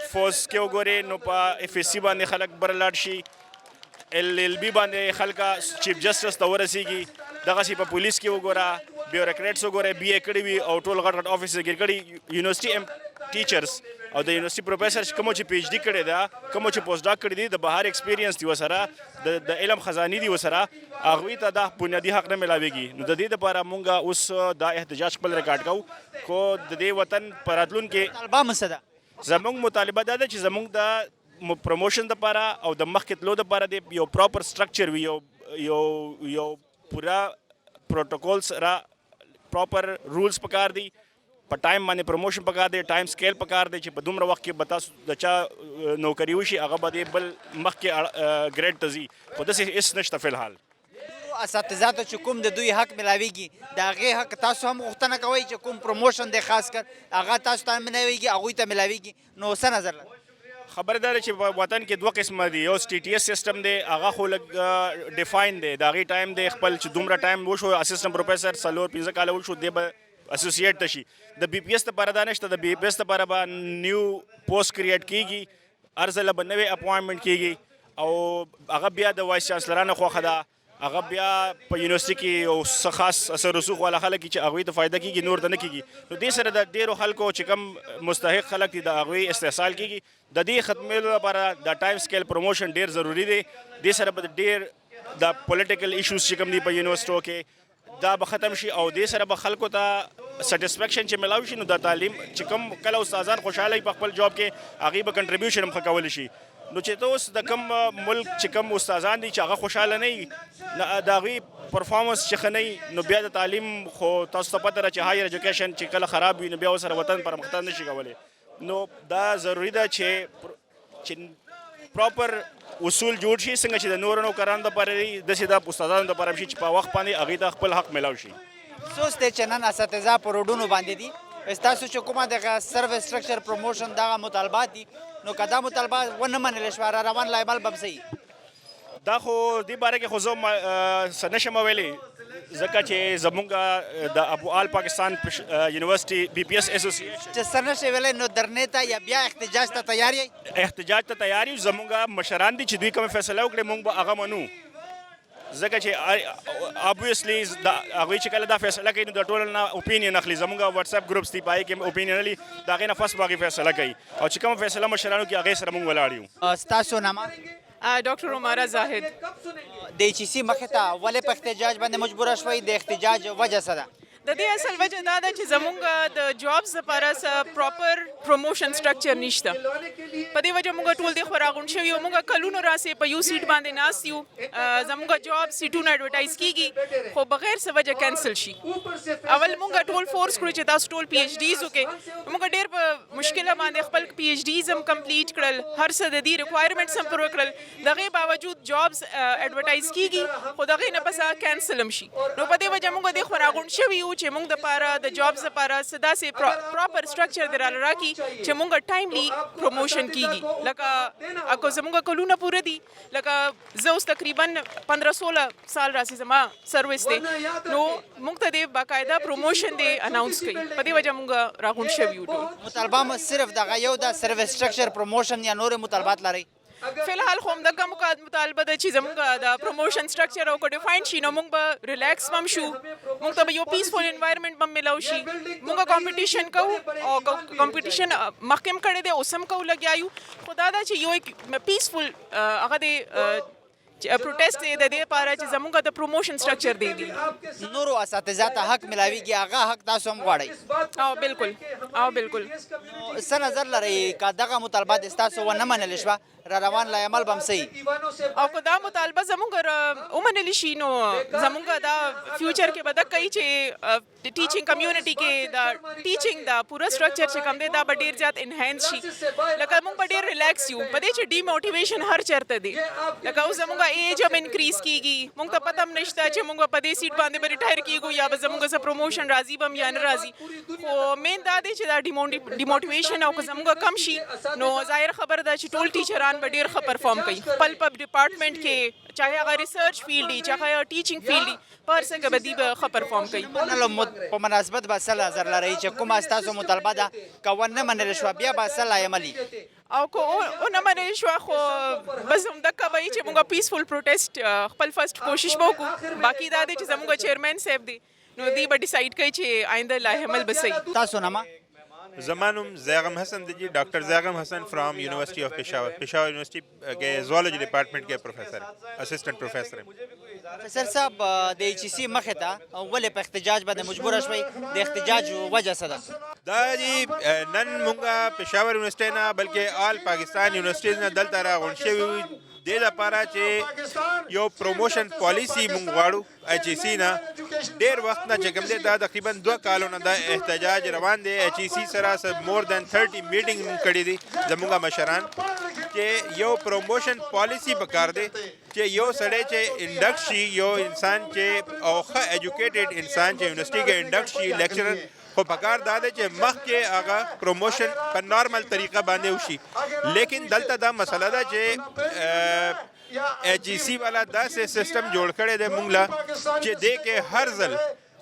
فوز کې وګورې نو په FSC باندې خلک بر لاړ شي, LLB باندې خلکه چیف جسټس ته ورسېږي, دغسې په پولیس کې وګوره, بیوروکریټس وګوره, BA کړي وي او ټول غټ غټ افیس ګیر کړي. یونیورسټي ټیچرز او د یونیورسټي پروفیسر کوم چې PhD کړی ده, کوم چې پوسټ ډاک کړي دي, د بهر ایکسپیرینس دی ورسره, د علم خزانې دي ورسره, هغوی ته دا بنیادي حق نه ملاویږي. نو د دې دپاره مونږ اوس دا احتجاج خپل ریکارډ کوو, خو د دې وطن په راتلونکي طالبان څه ده؟ زموږ مطالبه دا ده چې زموږ د پروموشن دپاره او د مخکې تلو دپاره د یو پراپر سټرکچر وي, یو پوره پروټوکول سره پراپر رولز پکار دي, په ټایم باندې پروموشن پکار دی, ټایم سکیل پکار دی چې په دومره وخت کې به تاسو د چا نوکري وشي, هغه به د بل مخکې ګریډ ته ځي, خو داسې هېڅ نشته فی الحال. اساتذاتو چې کوم د دوی حق ملاویږي, د هغې حق تاسو هم غوښتنه کوئ چې کوم پروموشن دی خاص کر هغه تاسو ته ملاویږي, هغوی ته ملاویږي, نو څه نظر لرئ؟ خبره دا ده چې په وطن کې دوه قسمه دي. یو TTS سیسټم دی, هغه خو لږ ډیفاین دی, د هغې ټایم دی خپل چې دومره ټایم وشو, اسسټنټ پروفیسر 4-5 کاله وشو, دی به اسوسییټ ته شي. د BPS دپاره دا نشته. د BPS دپاره به نیو پوسټ کریټ کېږي, هر ځله به نوې اپوینټمنټ کېږي, او هغه بیا د وایس چانسلرانو خوښه ده, هغه بیا په یونیورسټي کې یو څه خاص اثر رسوخ والا خلک چې هغوی ته فایده کېږي, نور ته نه کېږي. نو دې سره د ډېرو خلکو چې کوم مستحق خلک دي, د هغوی استحصال کېږي. د دې ختمېدو لپاره د ټایم سکیل پروموشن ډېر ضروري دی. دې سره به ډېر د پولیټیکل ایشوز چې کوم دي په یونیورسټو کې, دا به ختم شي, او دې سره به خلکو ته سټسفیکشن چې ملاوي شي. نو د تعلیم چې کوم کله استادان خوشحاله وي په خپل جاب کې, هغوی به کنټریبیوشن هم ښه کولی شي. نو چې ته اوس د کوم ملک چې کوم استادان دي چې هغه خوشحاله نه وي, د هغوی پرفارمنس چې ښه نه وي, نو بیا د تعلیم خو تاسو ته پته ده چې هایر ایجوکیشن چې کله خراب وي, نو بیا ورسره وطن پرمختګ نه شي کولی. نو دا ضروري ده چې پراپر اصول جوړ شي, څنګه چې د نورو نوکرانو دپاره دي, داسې د استادانو دپاره هم شي چې په وخت باندې هغوی ته خپل حق میلاو شي. افسوس دی چې نن اساتذه په روډونو باندې دي. ستاسو چې کومه دغه سروس سټرکچر پروموشن دغه مطالبات دي, نو که دا مطالبات ونه منل شوه, را روان لا عمل به څه وي؟ دا خو دې باره کې خو زه څه نشم ویلی. ځکه چې زمونږ د ابوال پاکستان یونیورسيټي بي پی ایس ایسوسییشن چې سر نشي ویلی نو درنې ته یا بیا احتجاج ته تیار یې؟ احتجاج ته تیار یو. زمونږ مشران دي چې دوی کوم فیصله وکړي موږ به هغه منو. ځکه چې obviously هغوی چې کله دا فیصله کوي نو د ټولو نه اوپینین اخلي. زمونږ واتساپ ګروپس دي په هغې کې اوپینین اخلي، د هغې نه فسټ به هغې فیصله کوي او چې کومه فیصله مشرانو کوي هغې سره موږ ولاړ یو. ستاسو نامه؟ ډاکټر عماره زاهد. د ایچ سی مخې ته ولې په احتجاج باندې مجبوره شوئ؟ د احتجاج وجه څه ده؟ د دې اصل وجه دا ده چې زمونږ د جابس لپاره څه پراپر پروموشن سټرکچر نشته. په دې وجه موږ ټول دې خو راغونډ شوي یو. موږ کلونو راسې په یو سیټ باندې ناست یو. زمونږ جاب سیټونه اډورټایز کیږي خو بغیر څه وجه کینسل شي. اول موږ ټول فورس کړو چې تاسو ټول پی ایچ ډیز وکړئ. موږ ډېر په مشکله باندې خپل پی ایچ ډیز هم کمپلیټ کړل، هر څه د دې ریکوایرمنټس هم پوره کړل. د هغې باوجود جابس اډورټایز کیږي خو د هغې نه پس کینسل هم شي. نو په دې وجه موږ دې خو راغونډ شوي یو چې موږ دپاره د جابس لپاره څه داسې پراپر سټرکچر دې راله راکړي چې موږ ټایملی پروموشن کیږي. لکه اکو زموږ کلونه پوره دي، لکه زه اوس تقریبا 15-16 سال راسې زما سروس دی، نو موږ ته دې باقاعده پروموشن دې اناونس کوي. په دې وجه موږ راغونډ شوي یو ټول. مطالبه مو صرف دغه یو د سروس سټرکچر پروموشن یا نورې مطالبات لرئ؟ فی الحال خو همدغه مطالبه ده چې زموږ د پروموشن سټرکچر او که ډیفاین شي نو موږ به ریلیکس هم شو، موږ ته به یو پیسفول انوایرمنټ به میلاو شي. موږ کمپټیشن کوو او کمپټیشن مخکې هم کړی دی، اوس هم کوو، لګیا یو. خو دا ده چې یو پیسفول هغه د پروټیسټ دی د دې لپاره چې زموږ د پروموشن سټرکچر دی دي. نورو اساتذه ته حق ملاویږي، هغه حق تاسو هم غواړئ؟ او بالکل او بالکل. څه نظر لرئ که دغه مطالبات ستاسو ونه منل شوه را روان لا عمل به هم صحیح؟ او که دا مطالبه زموږ ومنلی شي نو زموږ دا فیوچر کې به دا کوي چې ټیچینګ کمیونټي کې دا ټیچینګ دا پوره سټرکچر چې کوم دی دا به ډېر زیات انهانس شي. لکه موږ به ډېر ریلیکس یو په دې چې ډیموټیویشن هر چېرته دی. لکه اوس زموږ ایج هم انکریز کیږي، موږ ته پته هم نشته چې موږ په دې سیټ باندې به ریټایر کیږو یا به زموږ څه پروموشن راځي به هم یا نه راځي. خو مین دا دی چې دا ډیموټیویشن او که زموږ کم شي نو ظاهر خبره ده چې ټول ټیچران به ډېر ښه پرفارم کوي خپل په ډپارټمنټ کې، چاهے هغه ریسرچ فیلډ وي چاهے ټیچینګ فیلډ وي، په هر څه کې به دوی به ښه پرفارم کوي. په مناسبت به څه نظر لرئ چې کومه ستاسو مطالبه ده که ونه منل شوه بیا به څه لایملي؟ او که ونه منل شوه خو بس همدغه به وي چې موږ پیسفول پروټیسټ خپل فرسټ کوشش به وکړو. باقي دا دی چې زموږ چیرمین صاحب دی نو دوی به ډیسایډ کوي چې آینده لاحمل به صحیح. تاسو نامه؟ زما نوم زیغم حسن دی جی، ډاکټر زیغم حسن فرام یونیورسٹی آف پشاور. پشاور یونیورسٹی کے زوالوجی ڈپارٹمنٹ کے پروفیسر اسسٹنٹ پروفیسر ہیں. پروفیسر صاحب د ایچ سی مخې ته ولې په احتجاج باندې مجبوره شوئ؟ د احتجاج وجه څه ده؟ دا جی نن مونږه پشاور یونیورسٹی نه بلکې آل پاکستان یونیورسٹیز نه دلته راغونډ شوي دې لپاره چې یو پروموشن پالیسی مونږ غواړو ایچ ای سی نه. ډېر وخت نه چې کوم دی دا تقریبا 2 کالو نه دا احتجاج روان دی. ایچ ای سی سره مور دین 30 میټینګ مونږ کړي دي زمونږ مشران چې یو پروموشن پالیسی پکار دی چې یو سړی چې انډکټ شي، یو انسان چې او ښه ایجوکیټډ انسان چې یونیورسٹی کې انډکټ شي لیکچرر، خو پکار دا دی چې مخکې هغه پروموشن په نارمل طریقه باندې وشي. لیکن دلته دا مسله ده چې ایچ ای سی والا داسې سسټم جوړ کړی دی مونږ له چې دی کې هر ځل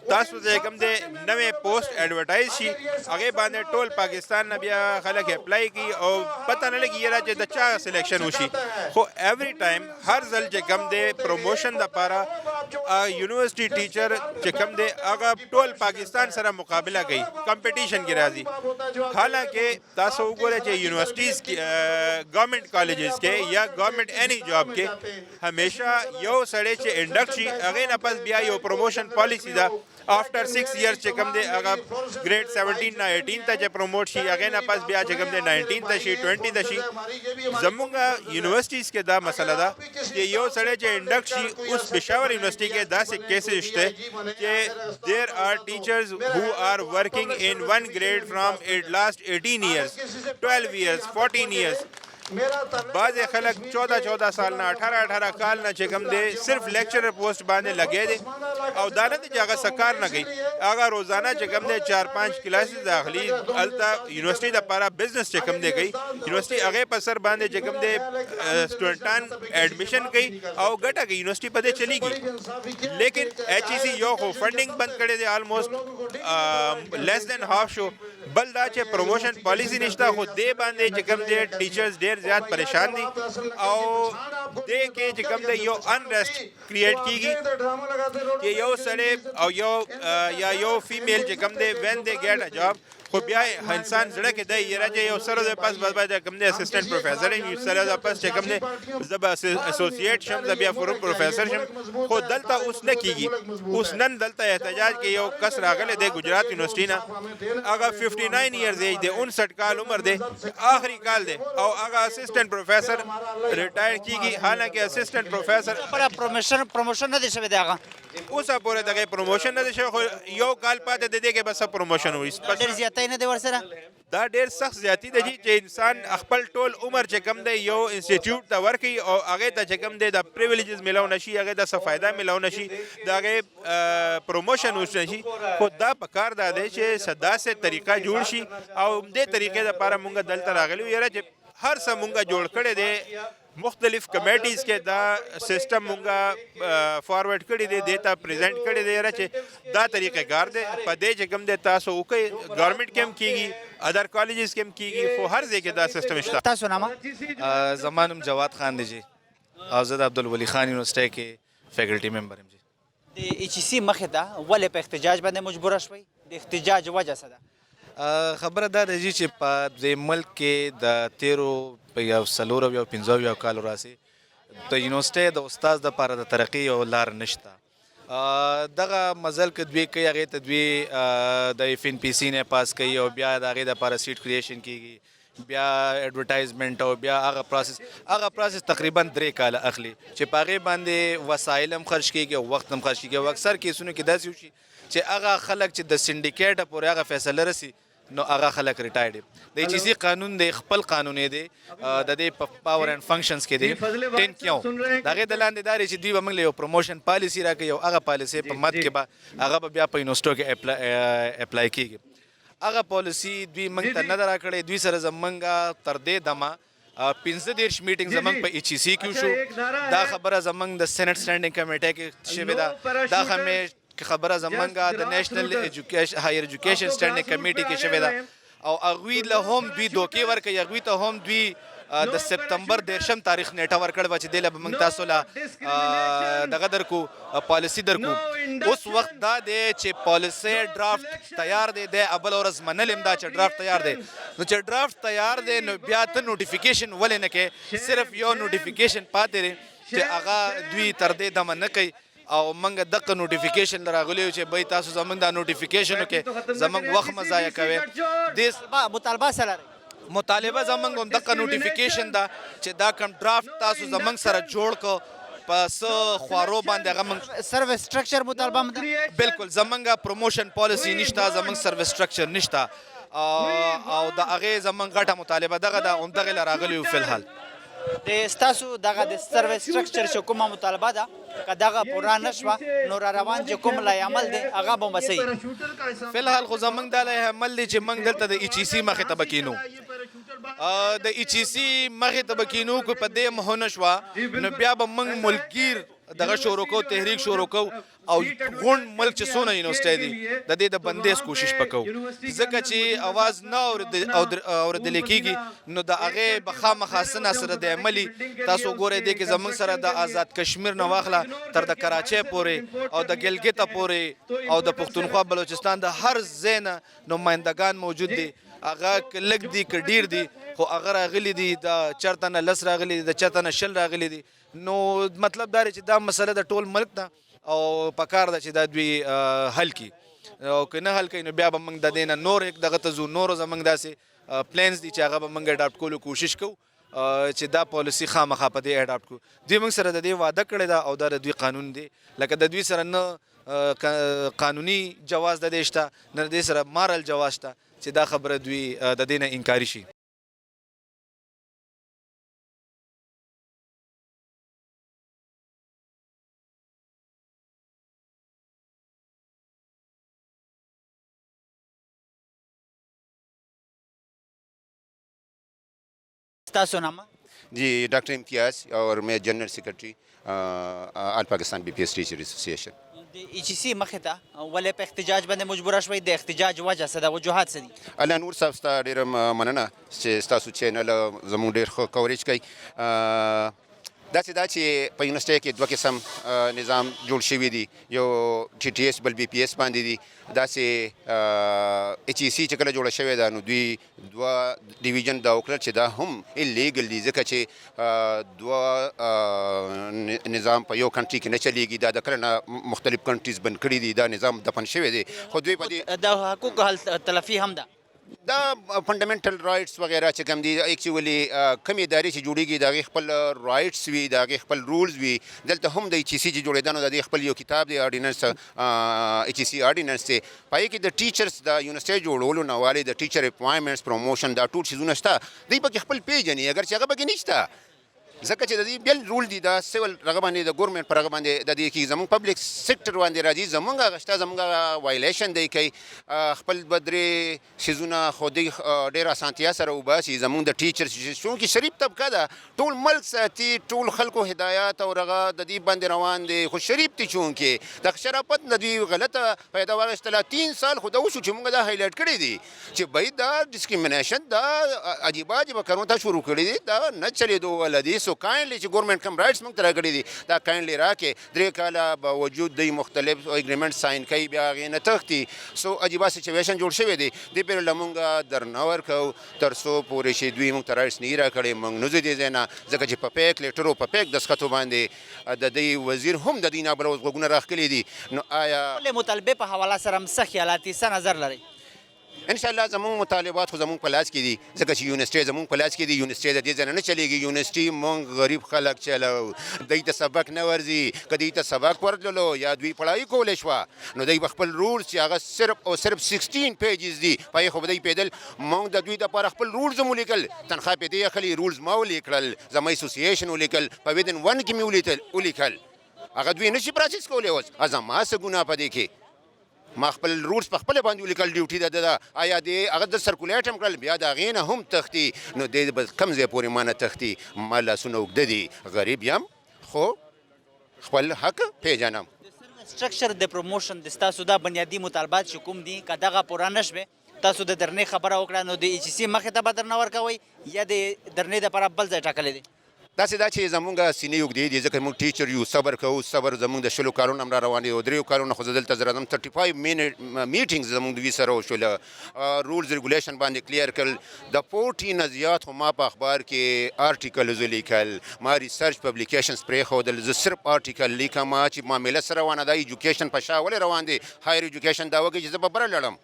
تاسو ته کوم دی نوې پوسټ ایډورټایز شي هغې باندې ټول پاکستان نه بیا خلک اپلای کړي او پته نه لګي یاره چې د چا سلیکشن وشي. خو ایوری ټایم هر ځل چې کوم دی پروموشن دپاره یونیورسٹی ټیچر چې کوم دی هغه ټول پاکستان سره مقابله کوي، کمپټیشن کې راځي. حالانکه تاسو وګورئ چې یونیورسٹیز گورنمنٹ کالجز کې یا گورنمنٹ اینی جاب کې همیشه یو سړی چې انډکټ شي هغې نه پس بیا یو پروموشن پالیسی ده. آفټر 6 ایئرس چې کوم دی هغه ګریډ 17 نه 18 ته چې پروموټ شي هغې نه پس بیا چې کوم دی 19 ته شي 20 ته شي. زمونږ یونیورسټیز کې دا مسله ده چې یو سړی چې انډکټ شي. اوس پشاور یونیورسٹی کې داسې کیسز شته چې دیر آر ټیچرز هو آر ورکنګ ان ون گریډ فرام last 18 years 12 years 14 years بعض خلک 14 سال نه 18 کال نه چې کوم دی صرف لیکچرر پوسټ باندې لګی دی او دا نه دی چې هغه څه کار نه کوي هغه روزانه چې کوم دی 4-5 کلاسز داخلي هلته یونیورسټي دپاره بزنس چې کوم دی کوي یونیورسټي هغې په سر باندې چې کوم دی سټوډنټان ایډمیشن کوي او ګټه کوي یونیورسټي په دې چلیږي لیکن ایچ ای سی یو خو فنډینګ بند کړی دی آلموسټ لیس دین هاف شو بل دا چې پروموشن پالیسی نشته خو دې باندې چې کوم دی ټیچرز ډېر زیات پریشان دي او دې کې چې کوم دی یو انریسټ کریټ کیږي چې یو سړی او یو فیمیل چې کوم دی وین دے گیټ ا جاب خو بیا انسان زړه کې دی یره چې یو سره د پاس باید کوم دی اسسټنټ پروفیسر یو سره د پاس چې کوم دی زب اسوسییټ شم زب یا فورم پروفیسر شم خو دلته اوس نه کیږي اوس نن دلته احتجاج کې یو کس راغلی دی گجرات یونیورسټي نه هغه 59 ایئرز ایج دی 59 کال عمر دی آخری کال دی او هغه اسسټنټ پروفیسر ریټایر کیږي حالانکه اسسټنټ پروفیسر پر پروموشن نه دی شوی دی هغه اوسه پورې دغه پروموشن نه دی شوی خو یو کال پاتې د دې کې بس پروموشن وي ډېر زیاتی نه دی ورسره دا ډېر سخت زیاتی ده چې انسان خپل ټول عمر چې کم دی یو انسټیټیوټ ته ورکوي او هغې ته چې کم دی د پریویلیجز میلاو نه شي هغې ته څه فایده میلاو نه شي د هغې پروموشن وشي نه شي خو دا په کار دا دی چې څه داسې طریقه جوړ شي او دې طریقې دپاره مونږ دلته راغلي یو یاره چې هر څه مونږ جوړ کړی دی مختلف کمیټیز کې دا سسټم مونږه فارورډ کړی دی دې ته پریزنټ کړی دی یاره چې دا طریقه کار دی په دې چې کوم دی تاسو وکئ ګورنمنټ کې هم کیږي ادر کالجز کې هم کیږي خو هر ځای کې دا سسټم شته تاسو نامه زما نوم جواد خان دی جی او زه د عبدالولي خان یونیورسټۍ کې فیکلټي ممبر یم جی د ایچ سی مخې ته ولې په احتجاج باندې مجبوره شوئ د احتجاج وجه څه ده خبره دا ده جی چې په دې ملک کې د تیرو په یو 4 کالو راسي د یونیورسټۍ د استاد دپاره د ترقي یو لار نشته دغه مزل که دوی کوي هغې ته دوی د اف ان پی سی نه پاس کوي او بیا د هغې دپاره سیټ کریشن کیږي بیا ایډورټایزمنټ او بیا هغه پروسس تقریبا 3 کاله اخلي چې په هغې باندې وسایل هم خرج کیږي او وخت هم خرج کیږي او اکثر کیسونو کې داسې وشي چې هغه خلک چې د سنډیکیټ پورې هغه فیصله رسي نو هغه خلک ریټایرډ دي د ایچ سی قانون دی خپل قانون دی د دې په پاور اینډ فنکشنز کې دی 10 کیو د هغې د لاندې دا چې دوی به موږ له یو پروموشن پالیسي راکوي او هغه پالیسي په مد کې به هغه به بیا په یونیورسټو کې اپلای کیږي هغه پالیسي دوی موږ ته نه ده راکړې دوی سره زموږ تر دې دمه 15 میټینګ زموږ په ایچ سی کې شو دا خبره زموږ د سینټ سټینډینګ کمیټې کې شوې ده دا همیشه خبره زمونږ د نیشنل هایر ایجوکیشن سټینډینګ کمیټې کې شوې ده او هغوی له هم دوی دوکې ورکوي هغوی ته هم دوی د سپتمبر 10 تاریخ نیټه ورکړې وه چې دې له به موږ تاسو له دغه درکو پالیسي درکو اوس وخت دا دی چې پالیسي ډرافټ تیار دی دی بله ورځ منل هم دا چې ډرافټ تیار دی نو چې ډرافټ تیار دی نو بیا ته نوټیفیکیشن ولې نه کوې صرف یو نوټیفیکیشن پاتې دی چې هغه دوی تر دې دمه نه کوي او موږ دغه نوټیفیکیشن راغلی چې بای تاسو زموږ دا نوټیفیکیشنو کې زموږ وخت مه ضایع کوئ مطالبه څه لرئ مطالبه زموږ هم دغه نوټیفیکیشن ده چې دا کوم ډرافټ تاسو زموږ سره جوړ کړو په څه خوارو باندې هغه موږ سروس سټرکچر مطالبه هم ده بالکل زموږ پروموشن پالیسي نشته زموږ سروس سټرکچر نشته او د هغې زموږ غټه مطالبه دغه ده همدغې له راغلي یو فلحال د ستاسو دغه د سروس سټرکچر چې کومه مطالبه ده که دغه پوره نه شوه نو را روان چې کوم لای عمل دی هغه به مسئ فلحال خو زموږ دا لای عمل دی چې موږ دلته د ایچ ای سی مخې ته به کینو د ایچ ای سی مخې ته به کینو که په دې مه ونه شوه نو بیا به موږ ملکګیر دغه شروع کوو تحریک شروع کوو او غونډ ملک چې څونه یونیورسټۍ دي د دې د بندیز کوشش به کوو ځکه چې اواز نه اورېدلی کېږي نو د هغې به خامخا څه ناسره د عملي تاسو ګورئ دې کې زموږ سره د آزاد کشمیر نه واخله تر د کراچۍ پورې او د ګلګته پورې او د پښتونخوا بلوچستان د هر ځای نه نمایندګان موجود دي هغه که لږ دي که ډیر دي خو هغه راغلي دي د چېرته نه 10 راغلي دي د چېرته نه 20 راغلي دي نو مطلب دا دی چې دا مسله د ټول ملک ده او پکار ده چې دا دوی حل کړي او که نه حل کوي نو بیا به موږ د دې نه نور دغه ته ځو نورو زموږ داسې پلانز دي چې هغه به موږ اډاپټ کولو کوشش کوو چې دا پالیسي خامخا په دې اډاپټ کړو دوی موږ سره د دې وعده کړې ده او دا د دوی قانون دی لکه د دوی سره نه قانوني جواز د دې شته نه د دې سره مارل جواز شته چې دا خبره دوی د دې نه انکاري شي تاسو نامه جی ڈاکٹر امتیاز اور میں جنرل سیکرٹری آل پاکستان بی پی ایس ٹیچر ایسوسییشن. د ایچ سی مخې ته ولې په احتجاج باندې مجبوره شوئ؟ د احتجاج وجه څه ده؟ وجوهات څه دي؟ الله نور صاحب ستا ډېره مننه چې ستاسو چینل زموږ ډېر ښه کوریج کوي. داسې دا چې په یونیورسټۍ کې دوه قسم نظام جوړ شوي دي، یو ټي ټي ایس بل بي پي ایس باندې دي. داسې ایچ ای سی چې کله جوړه شوې ده نو دوی دوه ډیویژن دا وکړل چې دا هم انلیګل دي، ځکه چې دوه نظام په یو کنټري کې نه چلیږي. دا د کله نه مختلف کنټریز بند کړي دي، دا نظام دفن شوی دی. خو دوی په دې د حقوق تلفي هم ده. دا فنډامنټل رایټس وغیرہ چې کوم دي ایکچولی کوم ادارې چې جوړیږي د هغې خپل رایټس وي، د هغې خپل رولز وي. دلته هم د ایچ ای سی چې جوړېده نو د دې خپل یو کتاب دی آرډیننس، ایچ ای سی آرډیننس دی. په هغې کې د ټیچرس د یونیورسټۍ جوړولو نه والې د ټیچر اپوایمنټس پروموشن دا ټول چیزونه شته. دوی پکې خپل پیژني اگر چې هغه پکې نشته، ځکه چې د دې بل رول دي دا سیول هغه باندې د ګورمنټ پر هغه باندې د دې کې زموږ پبلک سیکټر باندې راځي، زموږ هغه شته، زموږ هغه وایلیشن دی کوي. خپل به درې څیزونه خو دوی ډېر اسانتیا سره وباسي. زموږ د ټیچرس چونکې شریف طبقه ده، ټول ملک ساتي، ټول خلکو هدایات او هغه د دې باندې روان دی. خو شریف دي چونکې د شرافت نه دوی غلطه پیدا واخیستله. 3 سال خو دا وشو چې موږ دا هایلایټ کړی دي چې بهید دا ډسکریمنیشن دا عجیبه عجیبه کارونه تا شروع کړي دي، دا نه چلېدو والا دي. سو کائنډلی چې ګورمنټ کوم رایټس موږ ته راکړي دي دا کائنډلی راکړي. 3 کاله باوجود دوی مختلف اګریمنټ ساین کوي، بیا هغې نه تښتي. سو عجیبه سچویشن جوړ شوی دی. دې پورې له موږ درنه ورکوو تر څو پورې چې دوی موږ ته رایټس نه وي راکړي. موږ نه ځو دې ځای نه، ځکه چې په پیک لیټرو په پیک دستخطو باندې د دې وزیر هم د دوی نه بل اوس غوږونه راښکلي دي. نو آیا ټولې مطالبې په حواله سره څه خیالات دي، څه نظر لرئ؟ انشاءالله زموږ مطالبات خو زموږ په لاس کې دي، ځکه چې یونیورسټۍ زموږ په لاس کې دي. یونیورسټۍ د دې ځای نه چلېږي. یونیورسټي موږ غریب خلک چلو، دوی ته سبق نه ورځي. که دوی ته سبق ورتللو یا دوی پړهایي کولی شوه نو دوی به خپل رولز چې هغه صرف او صرف 16 پیجز دي په هغې خو به دوی پیدل. موږ د دوی دپاره خپل رولز هم ولیکل، تنخوا پې دې اخلي، رولز ما ولیکل، زما اسوسییشن ولیکل، په ودن 1 کې مې ولیکل. هغه دوی نشي پروسس کولی. اوس زما څه ګناه په دې کې؟ ما خپل رولز په خپله باندې ولیکل، ډیوټي ده ده. آیا دې هغه د سرکولیټ هم کړل، بیا د هغې نه هم تښتي. نو دې به کوم ځای پورې ما نه تښتي؟ ما لاسونه اوږده دي، غریب یم خو خپل حق پیژنم. سټرکچر د پروموشن د ستاسو دا بنیادي مطالبات چې کوم دي که دغه پوره نه شوې، تاسو د درنې خبره وکړه نو د ایچ سی مخې ته به درنه ورکوئ یا د درنې دپاره بل ځای ټاکلی دی؟ داسې دا چې زمونږ سینې اوږدې دي، ځکه موږ ټیچر یو، صبر کوو. صبر زمونږ د 20 کارونه هم را روان دي او 3 کارونه خو زه دلته زه راځم. 35 میټینګز زمونږ دوی سره وشوله، رولز ریګولیشن باندې کلیر کړل. د 40 نه زیات خو ما په اخبار کې آرټیکلز ولیکل، ما ریسرچ پبلیکیشنز پرېښودل. زه صرف آرټیکل لیکم چې معامله سره روانه ده. ایجوکیشن په شا ولې روان دی؟ هایر ایجوکیشن دا وکړي چې زه به بره لړم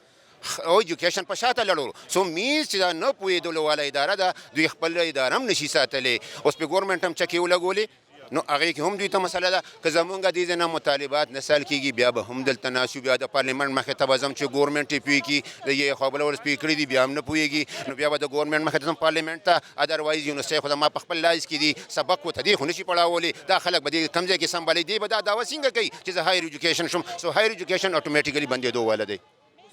او ایجوکیشن په شاته لړو. سو میز چې دا نه پوهېدلو والا اداره ده، دوی خپل اداره هم نشي ساتلی. اوس پې ګورمنټ هم چکې ولګولې نو هغې کې هم دوی ته مسله ده. که زمونږ دې ځای نه مطالبات نه سال کېږي بیا به هم دلته ناست یو. بیا د پارلیمنټ مخې ته به ځم چې ګورمنټ یې پوه کړي. د یې خوا بله ورځ پوه کړي دي بیا هم نه پوهېږي. نو بیا به د ګورمنټ مخې ته ځم پارلیمنټ ته. ادروایز یونیورسټۍ خو زما په خپل لاس کې دي، سبق ورته دې خو نشي پړاولی. دا خلک به دې کوم ځای کې سمبالي، دې به دا دعوه څنګه کوي چې زه هایر ایجوکیشن شم؟ سو هایر ایجوکیشن اټومیټیکلي بندېدو والا دی.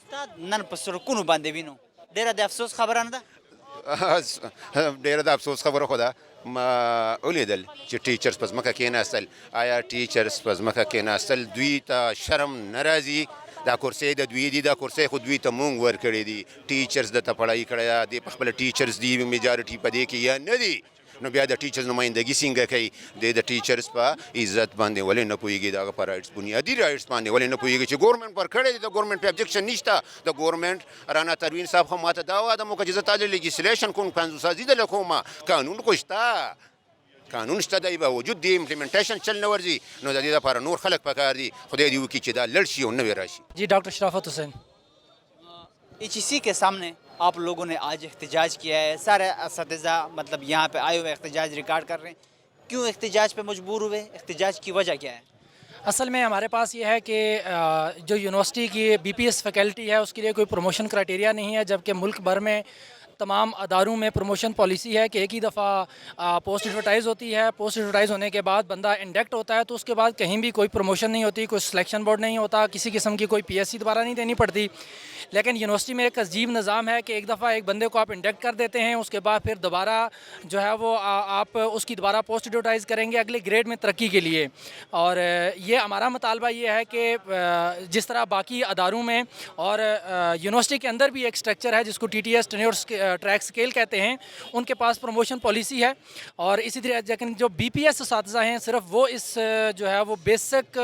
استاد نن په سړکونو باندې وینو، ډېره د افسوس خبره نه ده؟ ډېره د افسوس خبره خو ده. ما ولیدل چې ټیچرز په ځمکه کېناستل. آیا ټیچرز په ځمکه کېناستل دوی ته شرم نه راځي؟ دا کورسۍ د دوی دي، دا کورسۍ خو دوی ته مونږ ورکړی دي. ټیچرز دته پړهایي کړی ده، دې په خپله ټیچرز دي میجارټي په دې کې یا نه دي؟ نو بیا د ټیچرز نمایندګي څنګه کوي؟ د ټیچرز په عزت باندې ولې نه پوهېږي؟ د هغه په رایټس، بنیادي رایټس باندې ولې نه پوهېږي چې ګورمنټ ورکړی دی؟ د ګورمنټ په ابجکشن نشته. د ګورمنټ رانا تروین صاحب خو ماته دا وعده وکړه چې زه تاله لیجسلیشن کوم، قانونسازي دله کوم. قانون خو شته، قانون شته، دی به وجود دی، امپلیمنټیشن چل نه ورځي. نو د دې لپاره نور خلک پکار دي. خدای دې وکړي چې دا لړ شي او نوی راشي. جی ڈاکٹر شرافت حسین. ایچ سی کے سامنے آپ لوگوں نے آج احتجاج کیا ہے، سارے اساتذہ مطلب یہاں پہ آئے ہوئے احتجاج ریکارڈ کر رہے ہیں، کیوں احتجاج پہ مجبور ہوئے؟ احتجاج کی وجہ کیا ہے؟ اصل میں ہمارے پاس یہ ہے کہ جو یونیورسٹی کی بی پی ایس فیکلٹی ہے اس کے لیے کوئی پروموشن کرائٹیریا نہیں ہے، جبکہ ملک بھر میں तमाम अदारों में प्रमोशन पॉलिसी है कि एक ही दफ़ा पोस्ट एडवर्टाइज़ होती है। पोस्ट एडवर्टाइज़ होने के बाद बंदा इंडक्ट होता है तो उसके बाद कहीं भी कोई प्रमोशन नहीं होती, कोई सिलेक्शन बोर्ड नहीं होता, किसी किस्म की कोई PSC दोबारा नहीं देनी पड़ती। लेकिन यूनिवर्सिटी में एक अजीब निज़ाम है कि एक दफ़ा एक बंदे को आप इंडक्ट कर देते हैं, उसके बाद फिर दोबारा जो है वो आप उसकी दोबारा पोस्ट एडवर्टाइज़ करेंगे अगले ग्रेड में तरक्की के लिए। और ये हमारा मुतालबा ये है कि जिस तरह बाकी अदारों में और यूनिवर्सिटी के अंदर भी एक स्ट्रक्चर है जिसको TTS टेन्योर ट्रैक स्केल कहते हैं, उनके पास प्रमोशन पॉलिसी है। और इसी तरह लेकिन जो BPS असातिज़ा हैं सिर्फ वो इस जो है वो बेसिक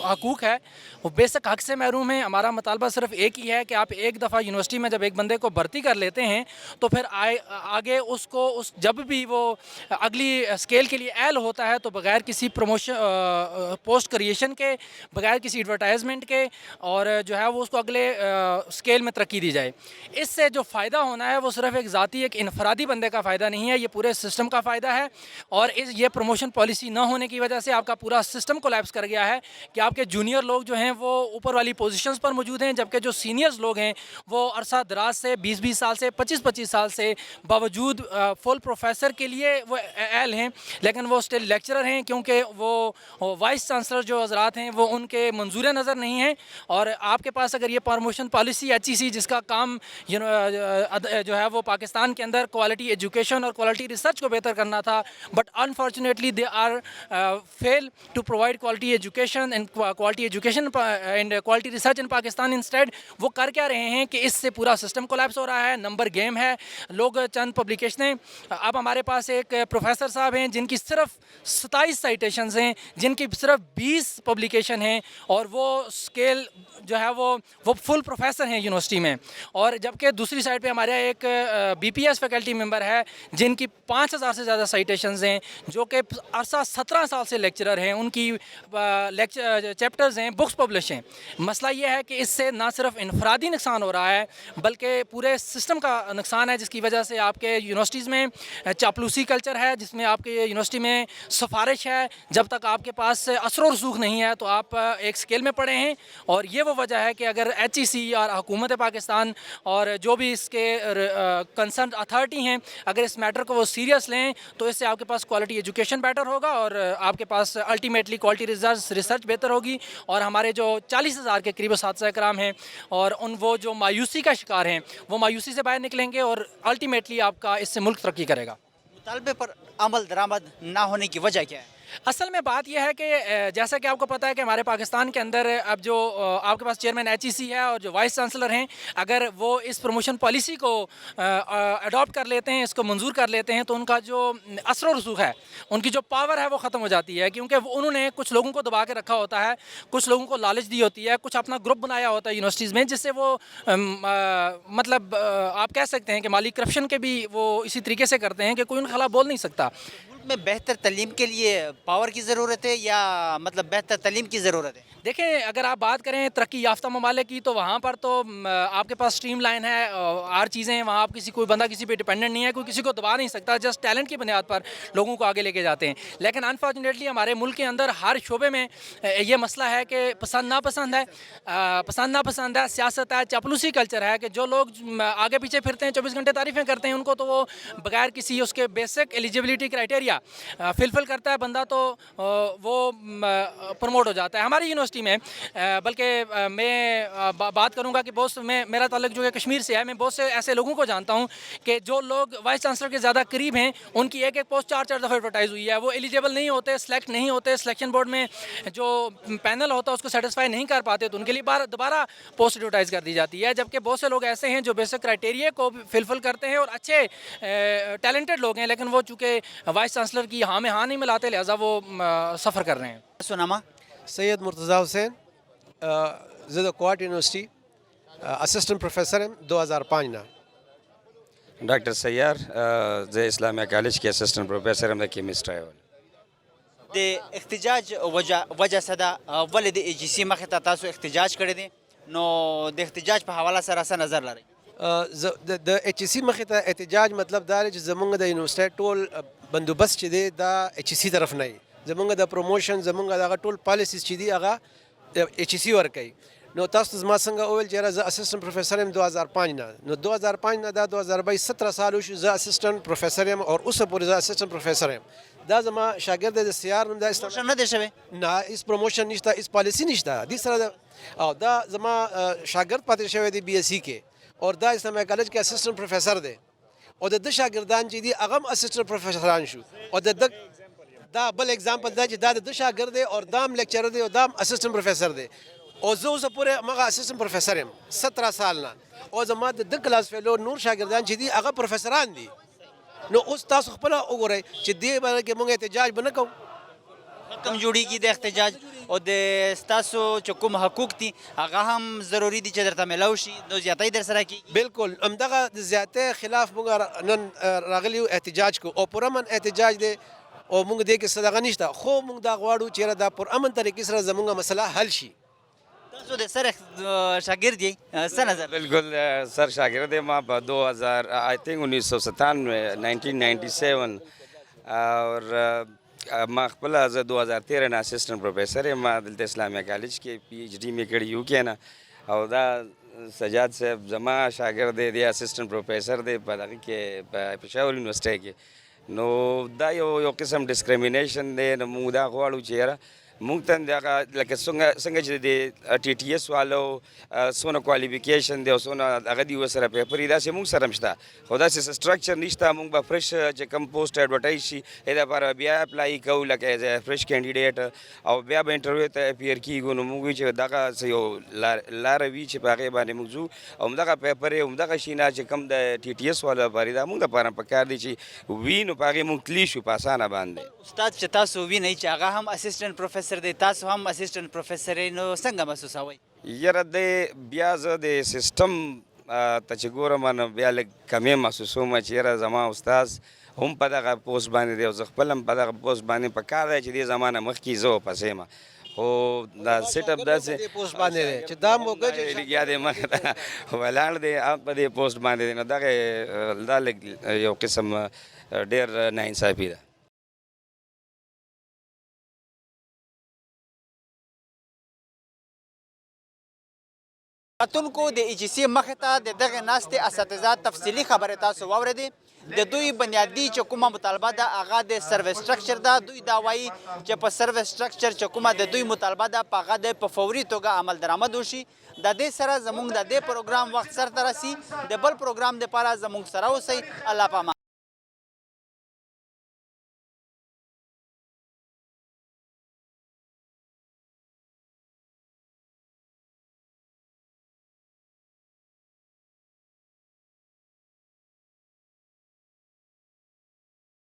हकूक़ है, वो बेसिक हक़ से महरूम हैं। हमारा मुतालबा सिर्फ एक ही है कि आप एक दफ़ा यूनिवर्सिटी में जब एक बंदे को भर्ती कर लेते हैं तो फिर आगे उसको जब भी वो अगली स्केल के लिए एल होता है तो बग़ैर किसी प्रमोशन पोस्ट क्रिएशन के, बग़ैर किसी एडवर्टाइजमेंट के और जो है वो उसको अगले स्केल में तरक्की दी जाए। इससे जो फ़ायदा होना है वो सिर्फ एक ज़ाती एक इनफरादी बंदे का फ़ायदा नहीं है, ये पूरे सिस्टम का फ़ायदा है। और ये प्रमोशन पॉलिसी न होने की वजह से आपका पूरा सिस्टम कोलैप्स कर गया है कि आपके जूनियर लोग जो हैं वो ऊपर वाली पोजीशंस पर मौजूद हैं, जबकि जो सीनियर्स लोग हैं वो अरसा दराज से 20-20 साल से 25-25 साल से बावजूद फुल प्रोफेसर के लिए वो एल हैं, लेकिन वो स्टिल लेक्चरर हैं क्योंकि वो वाइस चांसलर जो हजरात हैं वो उनके मंजूर नज़र नहीं हैं। और आपके पास अगर ये प्रमोशन पॉलिसी HEC जिसका काम जो है वो पाकिस्तान के अंदर क्वालिटी एजुकेशन और क्वालिटी रिसर्च को बेहतर करना था, but unfortunately they are fail to provide quality education and quality research in Pakistan. Instead वो कर क्या रहे हैं कि इससे पूरा सिस्टम कोलैप्स हो रहा है, नंबर गेम है। लोग चंद पब्लिकेशनें, अब हमारे पास एक प्रोफेसर साहब हैं जिनकी सिर्फ 27 साइटेशंस हैं, जिनकी सिर्फ 20 पब्लिकेशन हैं और वो स्केल जो है वो फुल प्रोफेसर हैं यूनिवर्सिटी में। और जबकि दूसरी साइड पे हमारे एक BPS फैकल्टी मेंबर है जिनकी 5000 से ज़्यादा साइटेशंस हैं, जो कि अरसा 17 साल से लेक्चरर हैं, उनकी चैप्टर्स हैं, बुक्स पब्लिश हैं। मसला ये है कि इससे ना सिर्फ इनफरादी नुकसान हो रहा है बल्कि पूरे सिस्टम का नुकसान है, जिसकी वजह से आपके यूनिवर्सिटीज़ में चापलूसी कल्चर है, जिसमें आपके यूनिवर्सिटी में सिफारिश है। जब तक आपके पास असर रसूख नहीं है तो आप एक स्केल में पड़े हैं। और ये वो वजह है कि अगर HEC और हुकूमत पाकिस्तान और जो भी इसके कंसर्न अथॉरिटी हैं अगर इस मैटर को वो सीरियस लें तो इससे आपके पास क्वालिटी एजुकेशन बेटर होगा और आपके पास अल्टीमेटली क्वालिटी रिसर्च बेहतर होगी। और हमारे जो 40,000 के करीब असातिज़ा कराम हैं और वो जो मायूसी का शिकार हैं वो मायूसी से बाहर निकलेंगे और अल्टीमेटली आपका इससे मुल्क तरक्की करेगा। मुतालबे पर अमल दरामद ना होने की वजह क्या है? असल में बात यह है कि जैसा कि आपको पता है कि हमारे पाकिस्तान के अंदर अब जो आपके पास चेयरमैन HEC है और जो वाइस चांसलर हैं, अगर वो इस प्रमोशन पॉलिसी को अडॉप्ट कर लेते हैं, इसको मंजूर कर लेते हैं तो उनका जो असर रसूख है, उनकी जो पावर है वो ख़त्म हो जाती है। क्योंकि उन्होंने कुछ लोगों को दबा के रखा होता है, कुछ लोगों को लालच दी होती है, कुछ अपना ग्रुप बनाया होता है यूनिवर्सिटीज़ में, जिससे वो मतलब आप कह सकते हैं कि माली करप्शन के भी वो इसी तरीके से करते हैं कि कोई उनके खिलाफ बोल नहीं सकता। में बेहतर तालीम के लिए पावर की ज़रूरत है या मतलब बेहतर तालीम की ज़रूरत है? देखें, अगर आप बात करें तरक्की याफ्ता ममालिक की तो वहाँ पर तो आपके पास स्ट्रीम लाइन है, हर चीज़ें हैं वहाँ। आप कोई बंदा किसी पे डिपेंडेंट नहीं है, कोई किसी को दबा नहीं सकता, जस्ट टैलेंट की बुनियाद पर लोगों को आगे लेके जाते हैं। लेकिन अनफॉर्चुनेटली हमारे मुल्क के अंदर हर शोबे में ये मसला है कि पसंद नापसंद है, सियासत है, चापलूसी कल्चर है कि जो लोग आगे पीछे फिरते हैं, 24 घंटे तारीफ़ें करते हैं, उनको तो वो बगैर किसी उसके बेसिक एलिजिबिलिटी क्राइटेरिया फिलफिल करता है बंदा तो वो प्रमोट हो जाता है। हमारी यूनिवर्सिटी में बल्कि मैं बात करूंगा कि बहुत मेरा ताल्लुक जो है कश्मीर से है, मैं बहुत से ऐसे लोगों को जानता हूं कि जो लोग वाइस चांसलर के ज़्यादा करीब हैं, उनकी एक पोस्ट 4-4 दफ़ा एडवर्टाइज हुई है, वो एलिजिबल नहीं होते, सिलेक्ट नहीं होते, सिलेक्शन बोर्ड में जो पैनल होता है उसको सेटिस्फाई नहीं कर पाते तो उनके लिए दोबारा पोस्ट एडवर्टाइज कर दी जाती है। जबकि बहुत से लोग ऐसे हैं जो बेसिक क्राइटेरिया को फिलफिल करते हैं और अच्छे टैलेंटेड लोग हैं, लेकिन वो चूँकि वाइस चांसलर की हाँ में हाँ नहीं मिलाते, लिहाजा वो सफ़र कर रहे हैं। सुनामा सैयद मुर्तज़ा हुसैन, ज़िद क्वाट यूनिवर्सिटी असिस्टेंट प्रोफेसर हैं 2005 ना। डॉक्टर सैयार ज़े इस्लामिया कॉलेज के असिस्टेंट प्रोफेसर हम केमिस्ट्री है। د احتجاج وجه صدا ولې د HEC مخې ته تاسو احتجاج کړی دی، نو د احتجاج په حواله سره څه نظر لرئ؟ د HEC مخې ته احتجاج مطلب دا دی چې زمونږ د یونیورسټۍ ټول بندوبست چې دی دا HEC طرف نه وي، زمونږ د پروموشن زمونږ دغه ټول پالیسیز چې دي هغه HEC ورکوي. نو تاسو ته زما څنګه وویل چې یاره زه اسسټنټ پروفیسر یم 2005 نه نو 2005 نه دا 2022 17 سال وشو زه اسسټنټ پروفیسر یم او اوسه پورې زه اسسټنټ پروفیسر یم دا زما شاګرد دی د سیار نوم دا پروموشن نه دی شوی نه هیڅ پروموشن نشته هیڅ پالیسي نشته دې سره او دا زما شاګرد پاتې شوی دی بي اس سی کې او دا اسلامي کالج کې اسسټنټ پروفیسر دی او د شاګردان چې دي هغه هم اسسټنټ پروفیسران شو او د دا بل اگزامپل دا چې دا د شاګرد دی او دام لیکچرر دی او دام اسسټنټ پروفیسر دی او زه اوسه پورې مغه اسسټنټ پروفیسر یم 17 سال نه او زما د کلاس فیلو نور شاګردان چې دي هغه پروفیسران دي نو اوس تاسو خپل وګورئ چې دې باندې کې موږ احتجاج به نه کوو کم جوړیږي د احتجاج او د ستاسو چې کوم حقوق دي هغه هم ضروری دي چې درته ملاو شي نو زیاتۍ در سره کیږي بالکل همدغه د زیاتۍ خلاف موږ نن راغلی احتجاج کو او پرامن احتجاج دی او موږ دې کې صدقه نشته خو موږ دا غواړو چې دا پر امن طریقې سره زموږ مسله حل شي تاسو د سر شاګرد یې څه نظر بالکل سر شاگرد ما په 2000 آئی تھنک 1997 اور ما خپل زه 2013 نه اسسټنټ پروفیسر یم ما دلته اسلامیه کالج کې پی ایچ ډي مې کړی یو کې نه او دا سجاد صاحب زما شاګرد دی اسسټنټ پروفیسر دی په دغه کې په پېښور یونیورسيټي کې نو دا یو قسم ډسکریمینیشن دی نو موږ دا غواړو چې یاره موږ ته دغه لکه څنګه چې د ټي ټي ایس والو څونه کوالیفیکیشن دی او څونه هغه دی ورسره پیپر یې داسې موږ سره هم شته خو داسې سټرکچر نشته موږ به فرش چې کوم پوسټ ایډورټایز شي هغې دپاره بیا اپلای کوو لکه ایز ا فرش کینډیډیټ او بیا به انټرویو ته اپیر کیږو نو موږ وایو چې دغه یو لاره وي چې په هغې باندې موږ ځو او همدغه پیپر یې همدغه شي نه چې کوم د ټي ټي ایس والو لپاره دا موږ دپاره پکار دی چې وي نو په هغې موږ تللی شو په اسانه باندې استاد چې تاسو وینئ چې هغه هم اسسټنټ پروفیسر دی تاسو هم اسسټنټ پروفیسر یې نو څنګه محسوسوئ یاره د بیا زه د سیسټم ته چې ګورم نو بیا لږ کمې محسوسوم چې یاره زما استاز هم په دغه پوسټ باندې دی او زه خپل هم په دغه پوسټ باندې په کار دی چې دې زمانه مخکې زه ورپسې یم خو دا سیټ اپ داسې پوسټ باندې دی چې دا موقع چې لګیا دی مخې ته ولاړ دی په دې پوسټ باندې دی نو دغه دا لږ یو قسم ډېر ناانصافي ده کتونکو د ایچ سی مخې ته د دغې ناستې اساتذه تفصیلي خبرې تاسو واورېدې د دوی بنیادي چې کومه مطالبه ده هغه د سروس سټرکچر ده دوی دا وایي چې په سروس سټرکچر چې کومه د دوی مطالبه ده په هغه د په فوري توګه عمل درآمد وشي د دې سره زموږ د دې پروګرام وخت سرته رسي د بل پروګرام دپاره زموږ سره اوسئ الله پامان